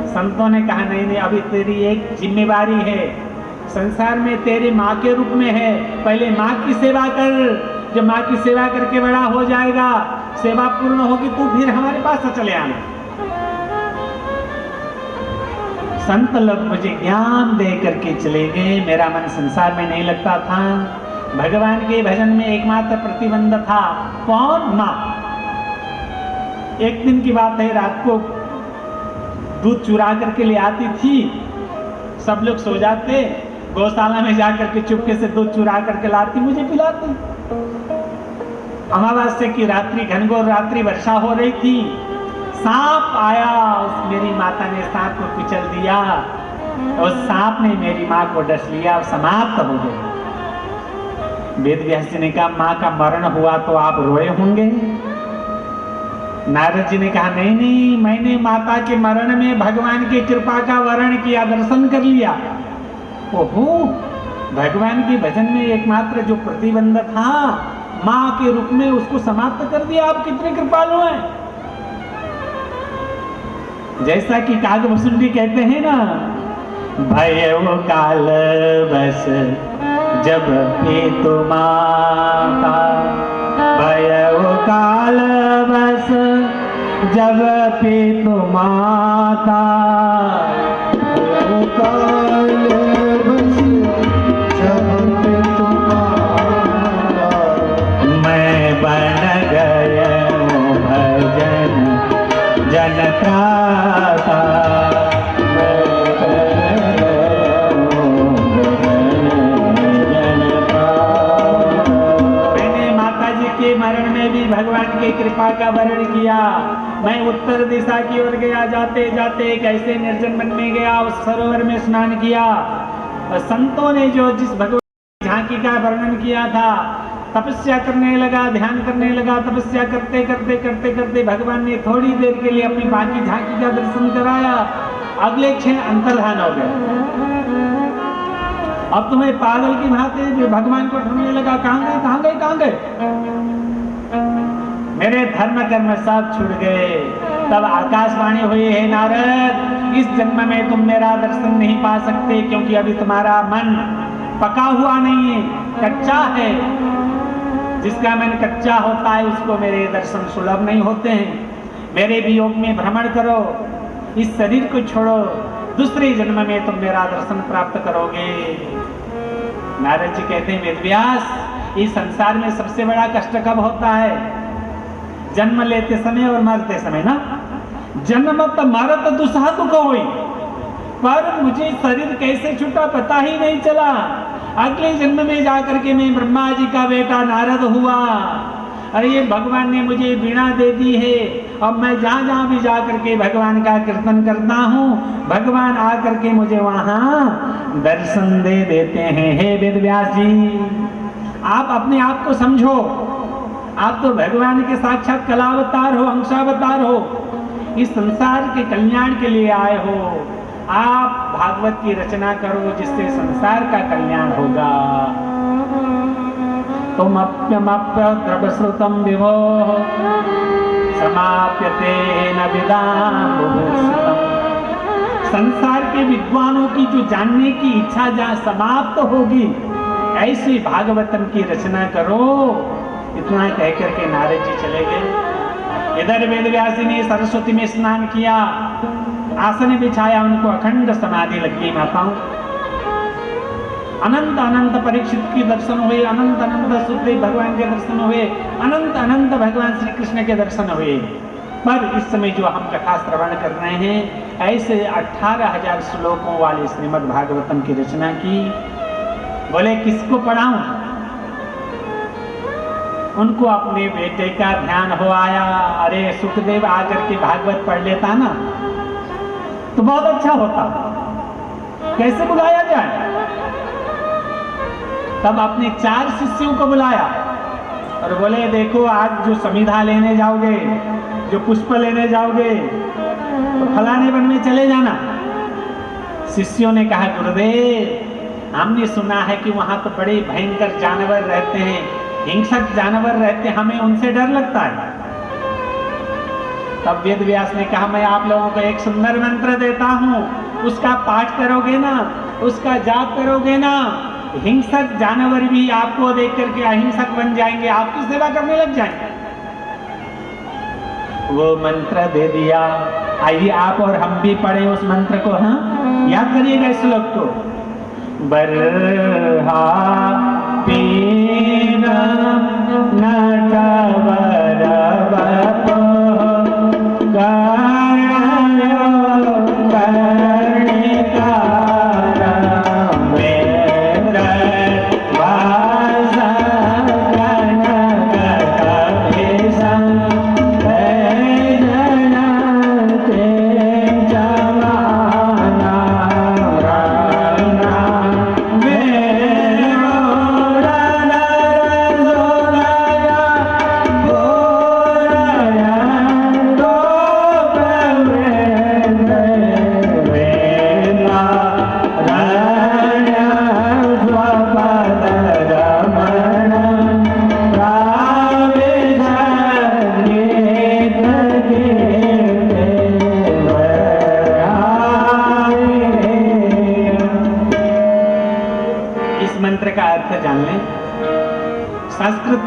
संतों ने कहा, नहीं नहीं, अभी तेरी एक जिम्मेवारी है, संसार में तेरी माँ के रूप में है, पहले माँ की सेवा कर। जब माँ की सेवा करके बड़ा हो जाएगा, सेवा पूर्ण होगी, तो फिर हमारे पास चले आना। संत लोग मुझे ज्ञान दे करके चले गए। मेरा मन संसार में नहीं लगता था। भगवान के भजन में एकमात्र प्रतिबंध था कौन? माँ। एक दिन की बात है, रात को दूध चुरा करके ले आती थी, सब लोग सो जाते, गौशाला में जाकर के चुपके से दूध चुरा करके लाती, मुझे पिलाती। अमावस्या की रात्रि, घनघोर रात्रि, वर्षा हो रही थी, सांप आया, उस मेरी माता ने सांप को कुचल दिया, और सांप ने मेरी माँ को डस लिया और समाप्त हो गया। वेद व्यास जी ने कहा माँ का मरण हुआ तो आप रोए होंगे? नारद जी ने कहा नहीं नहीं, मैंने माता के मरण में भगवान की कृपा का वर्ण किया, दर्शन कर लिया। ओहो, भगवान के भजन में एकमात्र जो प्रतिबंध था माँ के रूप में, उसको समाप्त कर दिया। आप कितने कृपालु हैं। जैसा कि कागभूषुंडी कहते हैं ना, भयो काल बस जब हेतु माता, भयो काल बस जब हेतु माता, भयो काल बस जब हेतु माता, मैं बन गया भजन जनत्राता, मरण में भी भगवान की कृपा का वर्ण किया। मैं उत्तर दिशा की ओर गया, जाते जाते एक ऐसे निर्जन वन में गया, उस सरोवर में स्नान किया। और संतों ने जो जिस भगवान झांकी का वर्णन किया था, तपस्या करने लगा, ध्यान करने लगा, तपस्या करते करते करते करते भगवान ने थोड़ी देर के लिए अपनी बाकी झांकी का दर्शन कराया, अगले क्षण अंतर्धान हो गए। अब तुम्हें पागल की भांति भगवान को ढूंढने लगा, कहां गए कहां गए कहां गए, मेरे धर्म कर्म सब छूट गए। तब आकाशवाणी हुई, है नारद, इस जन्म में तुम मेरा दर्शन नहीं पा सकते, क्योंकि अभी तुम्हारा मन पका हुआ नहीं है, कच्चा है। जिसका मन कच्चा होता है उसको मेरे दर्शन सुलभ नहीं होते हैं। मेरे वियोग में भ्रमण करो, इस शरीर को छोड़ो, दूसरे जन्म में तुम मेरा दर्शन प्राप्त करोगे। नारद जी कहते हैं, वेदव्यास, इस संसार में सबसे बड़ा कष्ट कब होता है? जन्म लेते समय और मरते समय ना। जन्मत मरत दुसह दुख होई, पर मुझे शरीर कैसे छूटा पता ही नहीं चला। अगले जन्म में जाकर के मैं ब्रह्मा जी का बेटा नारद हुआ। अरे ये भगवान ने मुझे वीणा दे दी है, अब मैं जहाँ जहाँ भी जाकर के भगवान का कीर्तन करता हूँ, भगवान आकर के मुझे वहाँ दर्शन दे देते हैं। हे वेदव्यास जी, आप अपने आप को समझो, आप तो भगवान के साक्षात कलावतार हो, अंशावतार हो, इस संसार के कल्याण के लिए आए हो। आप भागवत की रचना करो जिससे संसार का कल्याण होगा। तुम अप्यमप्य द्रवश्रुतम विभो समाप्यते न विदाम बुभुक्षितम्। संसार के विद्वानों की जो जानने की इच्छा जहाँ समाप्त होगी, ऐसी भागवतम की रचना करो। इतना कह करके नारद जी चले गए। इधर वेदव्यास जी ने सरस्वती में स्नान किया, आसन बिछाया, उनको अखंड समाधि लगी माताओं। अनंत अनंत परीक्षित के दर्शन हुए, अनंत अनंत सुखदेव भगवान के दर्शन हुए, अनंत अनंत भगवान श्री कृष्ण के दर्शन हुए। पर इस समय जो हम कथा श्रवण कर रहे हैं, ऐसे 18,000 श्लोकों वाले श्रीमद् भागवतम की रचना की। बोले किसको पढ़ाऊं? उनको अपने बेटे का ध्यान हो आया। अरे सुखदेव आकर के भागवत पढ़ लेता ना तो बहुत अच्छा होता, कैसे बुलाया जाए? तब अपने 4 शिष्यों को बुलाया और बोले देखो, आज जो समिधा लेने जाओगे, जो पुष्प लेने जाओगे, तो फलाने वन में चले जाना। शिष्यों ने कहा गुरुदेव, हमने सुना है कि वहां तो बड़े भयंकर जानवर रहते हैं, हिंसक जानवर रहते हैं, हमें उनसे डर लगता है। तब वेद व्यास ने कहा मैं आप लोगों को एक सुंदर मंत्र देता हूं, उसका पाठ करोगे ना, उसका जाप करोगे ना, हिंसक जानवर भी आपको देख करके अहिंसक बन जाएंगे, आपकी सेवा करने लग जाएंगे। वो मंत्र दे दिया। आइए आप और हम भी पढ़े उस मंत्र को। हाँ, याद करिएगा इस श्लोक को। बरहा पे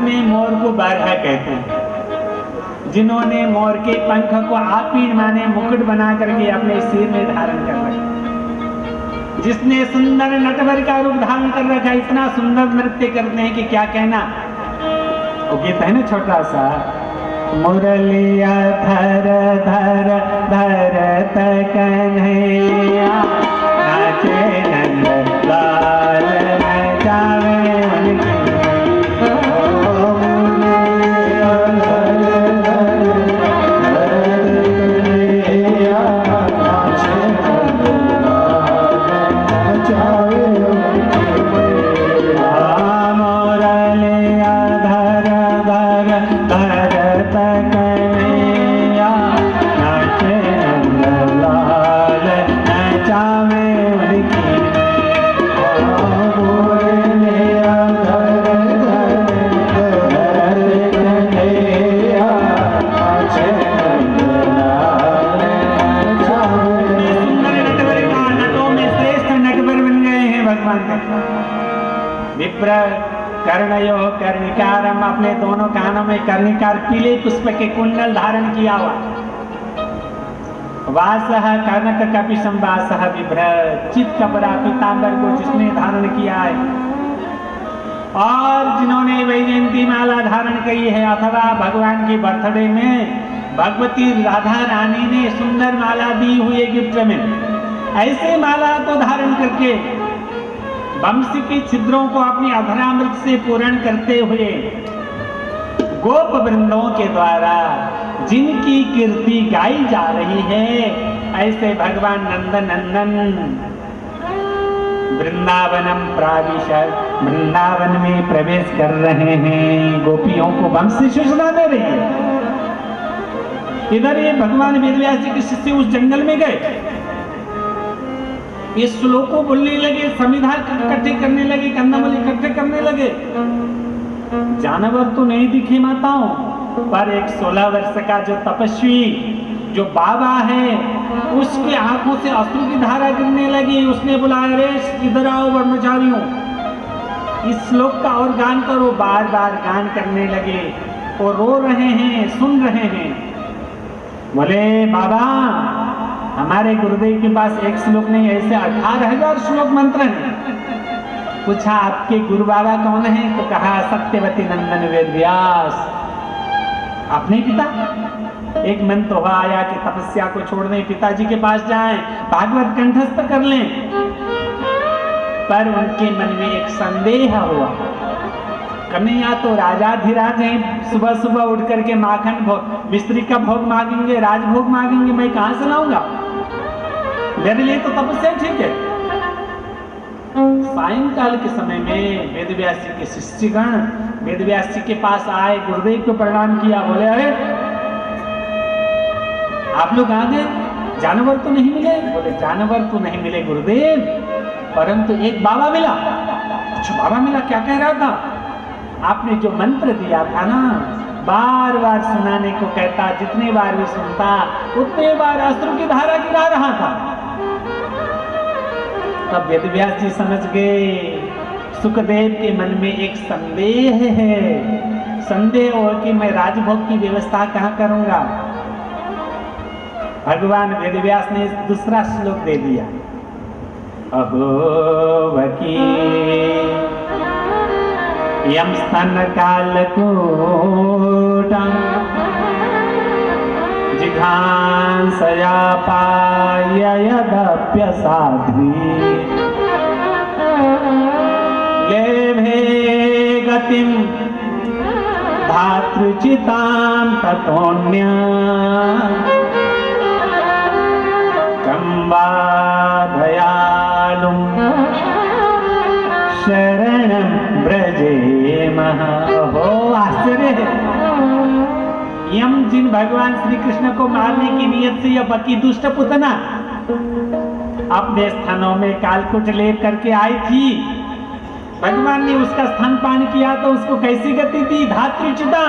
में मोर को बारहा कहते हैं। जिन्होंने मोर के पंख को आपीन माने मुकुट बना करके अपने सिर में धारण कर रखा, जिसने सुंदर नटवर का रूप धारण कर रखा, इतना सुंदर नृत्य करते हैं कि क्या कहना। वो गीत है ना छोटा सा, मुरलिया धर धर धरत कन्हैया नाचे नंद लाल नचावे उनकी। विप्र कर्णयो कर्णिकारम, अपने दोनों कानों में कर्णिकार पीले पुष्प के कुंडल धारण किया हुआ। वासः कर्णक कपिशम वासः विभ्र, चित कपड़ा पीतांबर को जिसने धारण किया है, और जिन्होंने वैजयंती माला धारण की है, अथवा भगवान की बर्थडे में भगवती राधा रानी ने सुंदर माला दी हुई है गिफ्ट में, ऐसे माला को धारण करके वंश के छिद्रों को अपनी अधरामृत से पूर्ण करते हुए गोप वृंदों के द्वारा जिनकी कीर्ति गाई जा रही है, ऐसे भगवान नंद नंदन वृंदावनम प्राविश, वृंदावन में प्रवेश कर रहे हैं। गोपियों को वंश से सूचना दे रही है। इधर ये भगवान वेदव्यास जी के शिष्य उस जंगल में गए, ये श्लोक को बोलने लगे, समिधा इकट्ठे करने लगे, कंदमूल इकट्ठे करने लगे। जानवर तो नहीं दिखे माताओं, पर एक 16 वर्ष का जो तपस्वी जो बाबा है, उसकी आंखों से अश्रु की धारा गिरने लगी। उसने बुलाया, रे इधर आओ ब्रह्मचारियों, इस श्लोक का और गान करो। बार बार गान करने लगे और रो रहे हैं, सुन रहे हैं। बोले बाबा, हमारे गुरुदेव के पास एक श्लोक नहीं, ऐसे 18,000 श्लोक मंत्र हैं। पूछा आपके गुरु बाबा कौन है? तो कहा सत्यवती नंदन वेदव्यास, अपने पिता। एक मन तो आया कि तपस्या को छोड़ दें, पिताजी के पास जाएं, भागवत कंठस्थ कर लें, पर उनके मन में एक संदेह हुआ। कन्हैया तो राजाधिराज हैं, सुबह सुबह उठ करके माखन भोग, मिस्त्री का भोग मांगेंगे, राजभोग मांगेंगे, मैं कहां से लाऊंगा? मेरे लिए तो तपस्या ठीक है। सायंकाल के समय में वेदव्यास जी के शिष्यगण वेदव्यास जी के पास आए, गुरुदेव को प्रणाम किया। बोले अरे आप लोग आ गए, जानवर तो नहीं मिले? बोले जानवर तो नहीं मिले गुरुदेव, परंतु एक बाबा मिला। अच्छा बाबा मिला, क्या कह रहा था? आपने जो मंत्र दिया था ना, बार बार सुनाने को कहता, जितने बार भी सुनता उतने बार अश्रु की धारा गिरा रहा था। तब वेदव्यास जी समझ गए सुखदेव के मन में एक संदेह है, संदेह हो कि मैं राजभोग की व्यवस्था कहां करूंगा। भगवान वेदव्यास ने दूसरा श्लोक दे दिया, अहो वकी यम स्तन कालकूटम जिघांसया पाययदप्य साध्वी लेभे गतिम धातृचितां ततोन्या कम्बा दयालुं शरणं ब्रजेमः। हो आश्चर्य है, यम जिन भगवान श्री कृष्ण को मारने की नियत से यह बकी दुष्ट पुतना अपने स्थानों में कालकूट लेप करके आई थी, भगवान ने उसका स्तनपान किया तो उसको कैसी गति दी? धातृचिता,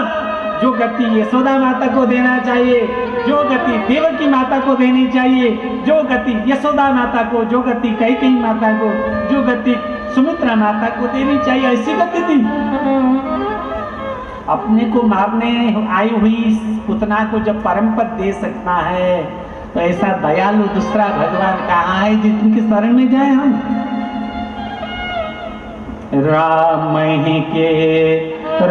जो गति यशोदा माता को देना चाहिए, जो गति देवकी माता को देनी चाहिए, जो गति यशोदा माता को, जो गति कैकेयी माता को, जो गति सुमित्रा माता को देनी चाहिए, ऐसी गति दी। अपने को मारने आई हुई पुतना को जब परम पद दे सकता है तो ऐसा दयालु दूसरा भगवान कहाँ है जिनके शरण में जाए हम। राम ही केवल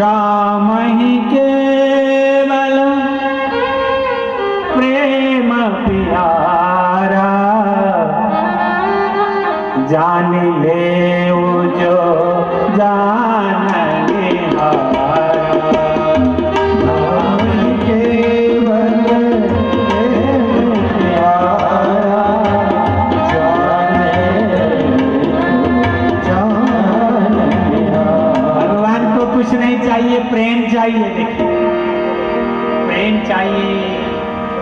प्रेम प्यारा, जान ले जो जान निहारा। राम केवल प्रेम प्यारा, जान निहारा। भगवान को कुछ नहीं चाहिए, प्रेम चाहिए। देखिए प्रेम चाहिए।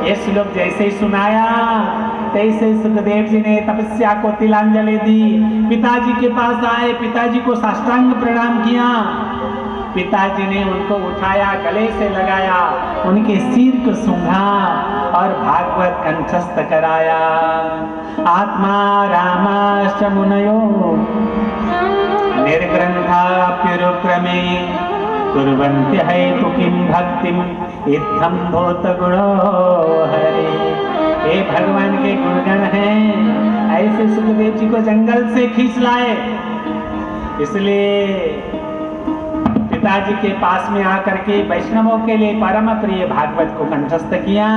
ये श्लोक जैसे ही सुनाया तैसे सुखदेव जी ने तपस्या को तिलांजलि दी, पिताजी के पास आए, पिताजी को साष्टांग प्रणाम किया। पिताजी ने उनको उठाया, गले से लगाया, उनके सिर को सूंघा और भागवत कंठस्थ कराया। आत्मा रामाश्च मुनयो निर्ग्रंथाप्युरुक्रमे कुर्वन्ति हैतु किं भक्तिम इत्थं भूत गुणो हरे। ये भगवान के गुणगण हैं। ऐसे सुखदेव जी को जंगल से खींच लाए, इसलिए पिताजी के पास में आकर के वैष्णवों के लिए परम प्रिय भागवत को कंठस्थ किया।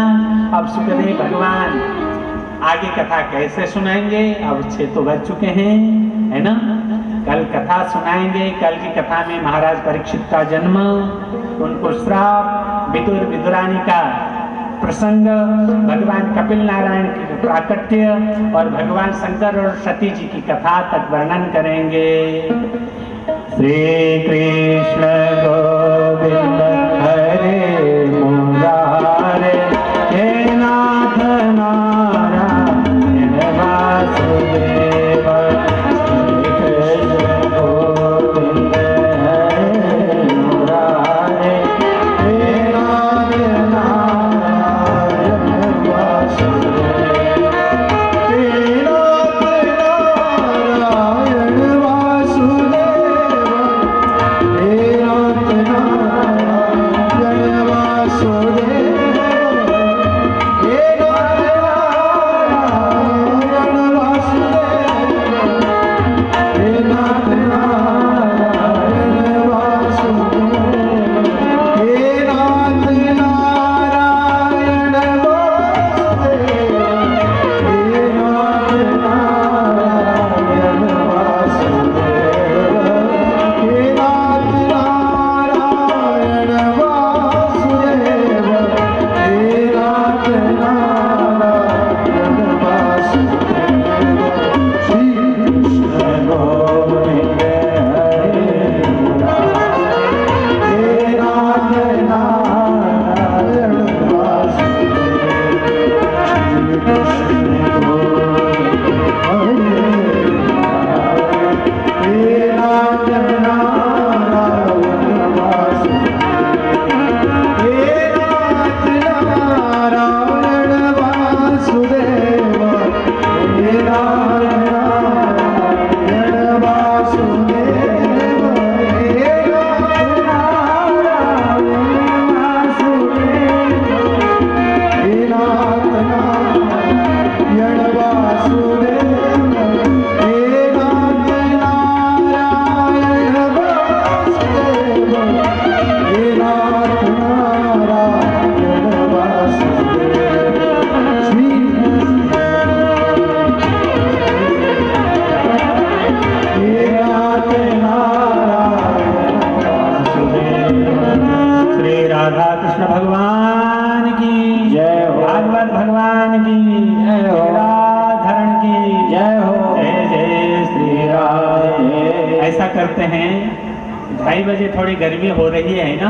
अब सुखदेव भगवान आगे कथा कैसे सुनाएंगे? अब 6 तो बज चुके हैं, है ना। कल कथा सुनाएंगे। कल की कथा में महाराज परीक्षित का जन्म, उनको श्राप, विदुर विदुरानी का प्रसंग, भगवान कपिल नारायण की प्राकट्य और भगवान शंकर और सती जी की कथा तक वर्णन करेंगे। श्री कृष्ण गोविंद हरे मुरारे, हे नाथ नारायण वासुदेव। करते हैं 2:30 बजे थोड़ी गर्मी हो रही है ना,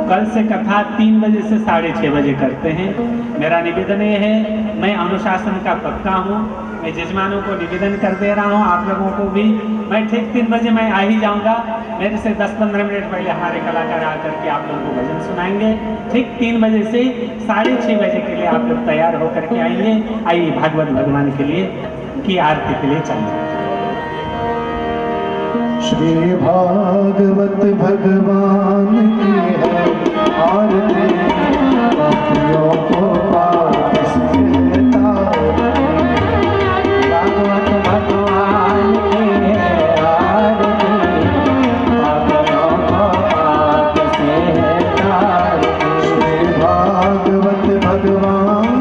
कल से कथा 3 बजे से 6:30 बजे करते हैं। मेरा निवेदन ये है, मैं अनुशासन का पक्का हूँ, मैं जजमानों को निवेदन कर दे रहा हूँ, आप लोगों को भी। मैं ठीक 3 बजे मैं आ ही जाऊँगा। मेरे से 10-15 मिनट पहले हमारे कलाकार आकर के आप लोगों को भजन सुनाएंगे। ठीक 3 बजे से 6:30 बजे के लिए आप लोग तैयार होकर के आएंगे। आइए भागवत भगवान के लिए की आरती के लिए चलते हैं। श्री भागवत भगवान की है आरती, पापियों को पाप से तारती। भागवत भगवान की है आरती, पापियों को पाप से तारती। श्री भागवत भगवान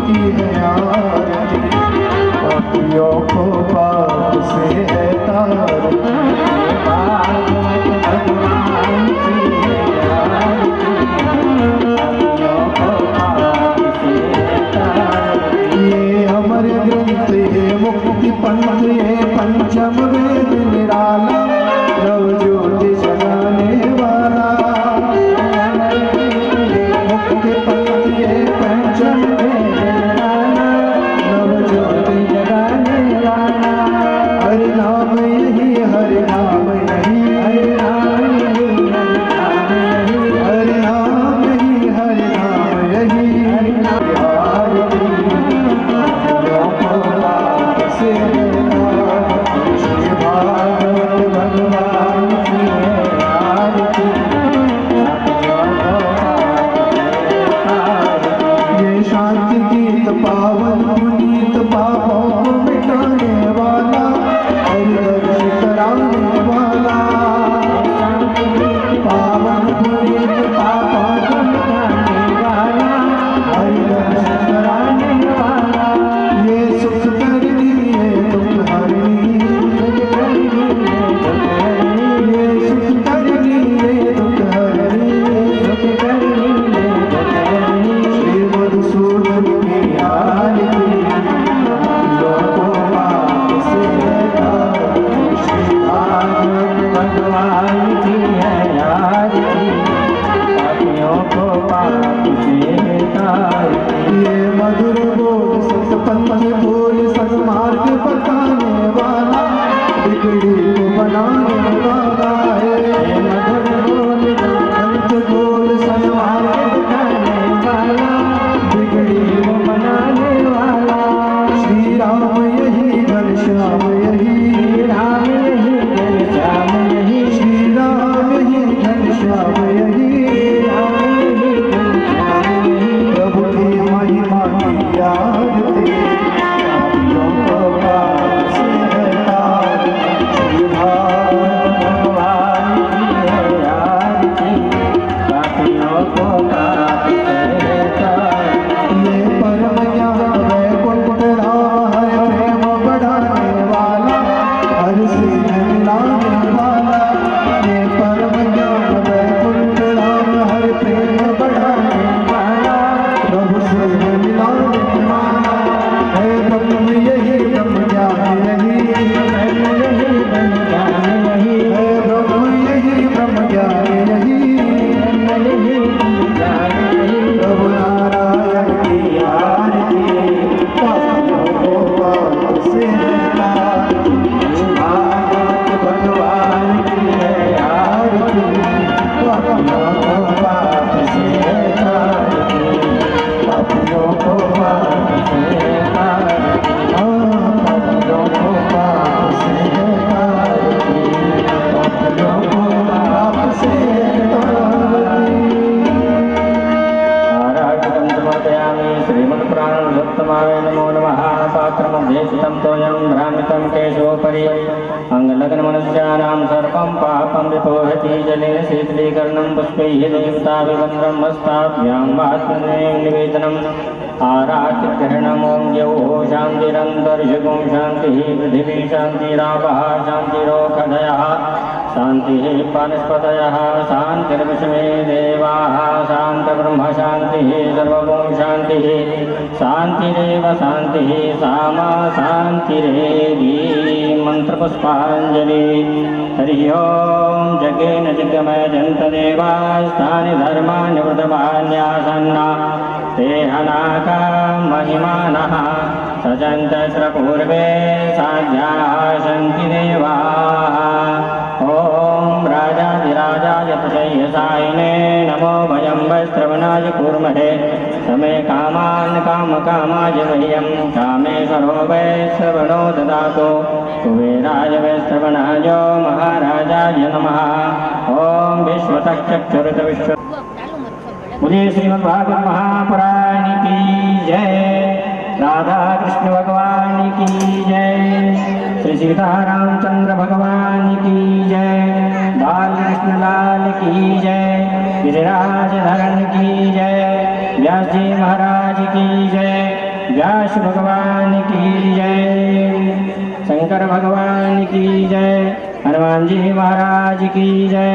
की है आरती, पापियों को पाप से है तारती। भागवत भगवान की है आरती, पापियों को पाप से तारती। ये अमर ग्रंथ ये मुक्ति पंथ ये पंचम वेद निराला, नव ज्योति जगाने वाला। मुक्ति पंथ ये पंचम वेद निराला, नव ज्योति जगाने वाला। हरि नाम यही हरि नाम यही हरि नाम यही हरि नाम यही हरि नाम यही हरि नाम आरती। से श्री भागवत भगवान की है आरती, ये शांति गीत पावन पुनीत पापों को मिटाने वाला, हरिदर्श कराने वाला। पावन पुनीत पापों को मिटाने वाला, हरिदर्श कराने वाला। ये सुख करनी ये दुख हरनी, ये सुख करनी ये दुख हरनी, श्री मधुसूदन की आरती, लोगों पाप से तारती। श्री भागवत भगवान की है आरती, पापियों को पाप से तारती। ये मधुर बोल सतपंथ बोल सन्मार्ग बताने वाला, बिगड़ी को बनाने वाला है। ये मधुर बोल पंथ बोल सन्मार्ग बताने वाला, बिगड़ी को बनाने वाला। श्री राम यही घनश्याम यही, राम यही घनश्याम यही, श्री राम यही घनश्याम यही। राम यही घनश्याम यही। प्रभु की महिमा की आरती, पापियों को पाप से है तारती। श्री भागवत भगवान की है आरती, पापियों को पाप से तारती। ये परम ज्ञान वैकुंठ राम है प्रेम बढ़ाने वाला, हर सिद्ध मिलाने वाला। ये परम ज्ञान वैकुंठ राम हर प्रेम बढ़ाने वाला, प्रभु सिद्ध मिलाने वाला। है ब्रह्म यही ब्रह्म ज्ञान यही, ब्रह्म यही ब्रह्म ज्ञान यही, है ब्रह्म यही ब्रह्म ज्ञान यही। ब्रह्म यही ब्रह्म ज्ञान यही। प्रभु नारायण की आरती, पापियों को पाप से तारती। भागवत भगवान की है आरती, पापियों को पाप से तारती। पापियों को पाप से तारती, पापियों को पाप से तारती। पापियों को पाप से तारती। आराधकं समर्पयामि श्रीमत्पुराणोत्तमाय नमो नमः। पात्रमध्येषितं तोयं भ्रामितं केशोपरि, अङ्गलग्नमनुष्याणां सर्पं पापं विपोहति जलेन शीतलीकरणं पुष्पैः देवताभिवन्द्रं हस्ताभ्यां महात्मनेन निवेदनम्। आरातिग्रहणम् ॐ द्यौः शान्तिरन्तरिषगुं शान्तिः, पृथिवी शान्तिरापः शान्तिरोषधयः, शान्तिः वनस्पतयः, शान्तिर्विश्वे देवाः, शान्तब्रह्म शान्तिः, सर्वगुं शान्तिः, शान्तिरेव शान्तिः, सामा शान्तिरेधि। मन्त्रपुष्पाञ्जलि। हरिः ॐ जगेन जगमयजन्तदेवास्तानि धर्माणि वृतमान्यासन्ना ते हनाका महिमानः सजन्तत्र पूर्वे साध्याः सन्ति देवाः। ॐ राजाधिराजाय प्रशय्यसायिने नमो भयं वैश्रवणाय कूर्महे। समे कामान् कामकामाय मह्यं कामेश्वरो वै श्रवणो ददातु कुबेराय वै श्रवणाय महाराजाय नमः। ओम विश्वतक्षुरुत विश्व मुझे श्रीमद्भागवत महापुराण की जय। राधा कृष्ण भगवान की जय। श्री सीतारामचंद्र भगवान की जय। बाल कृष्ण लाल की जय। गिरिराज धरण की जय। व्यास जी महाराज की जय। व्यास भगवान की जय। शंकर भगवान की जय। हनुमान जी महाराज की जय।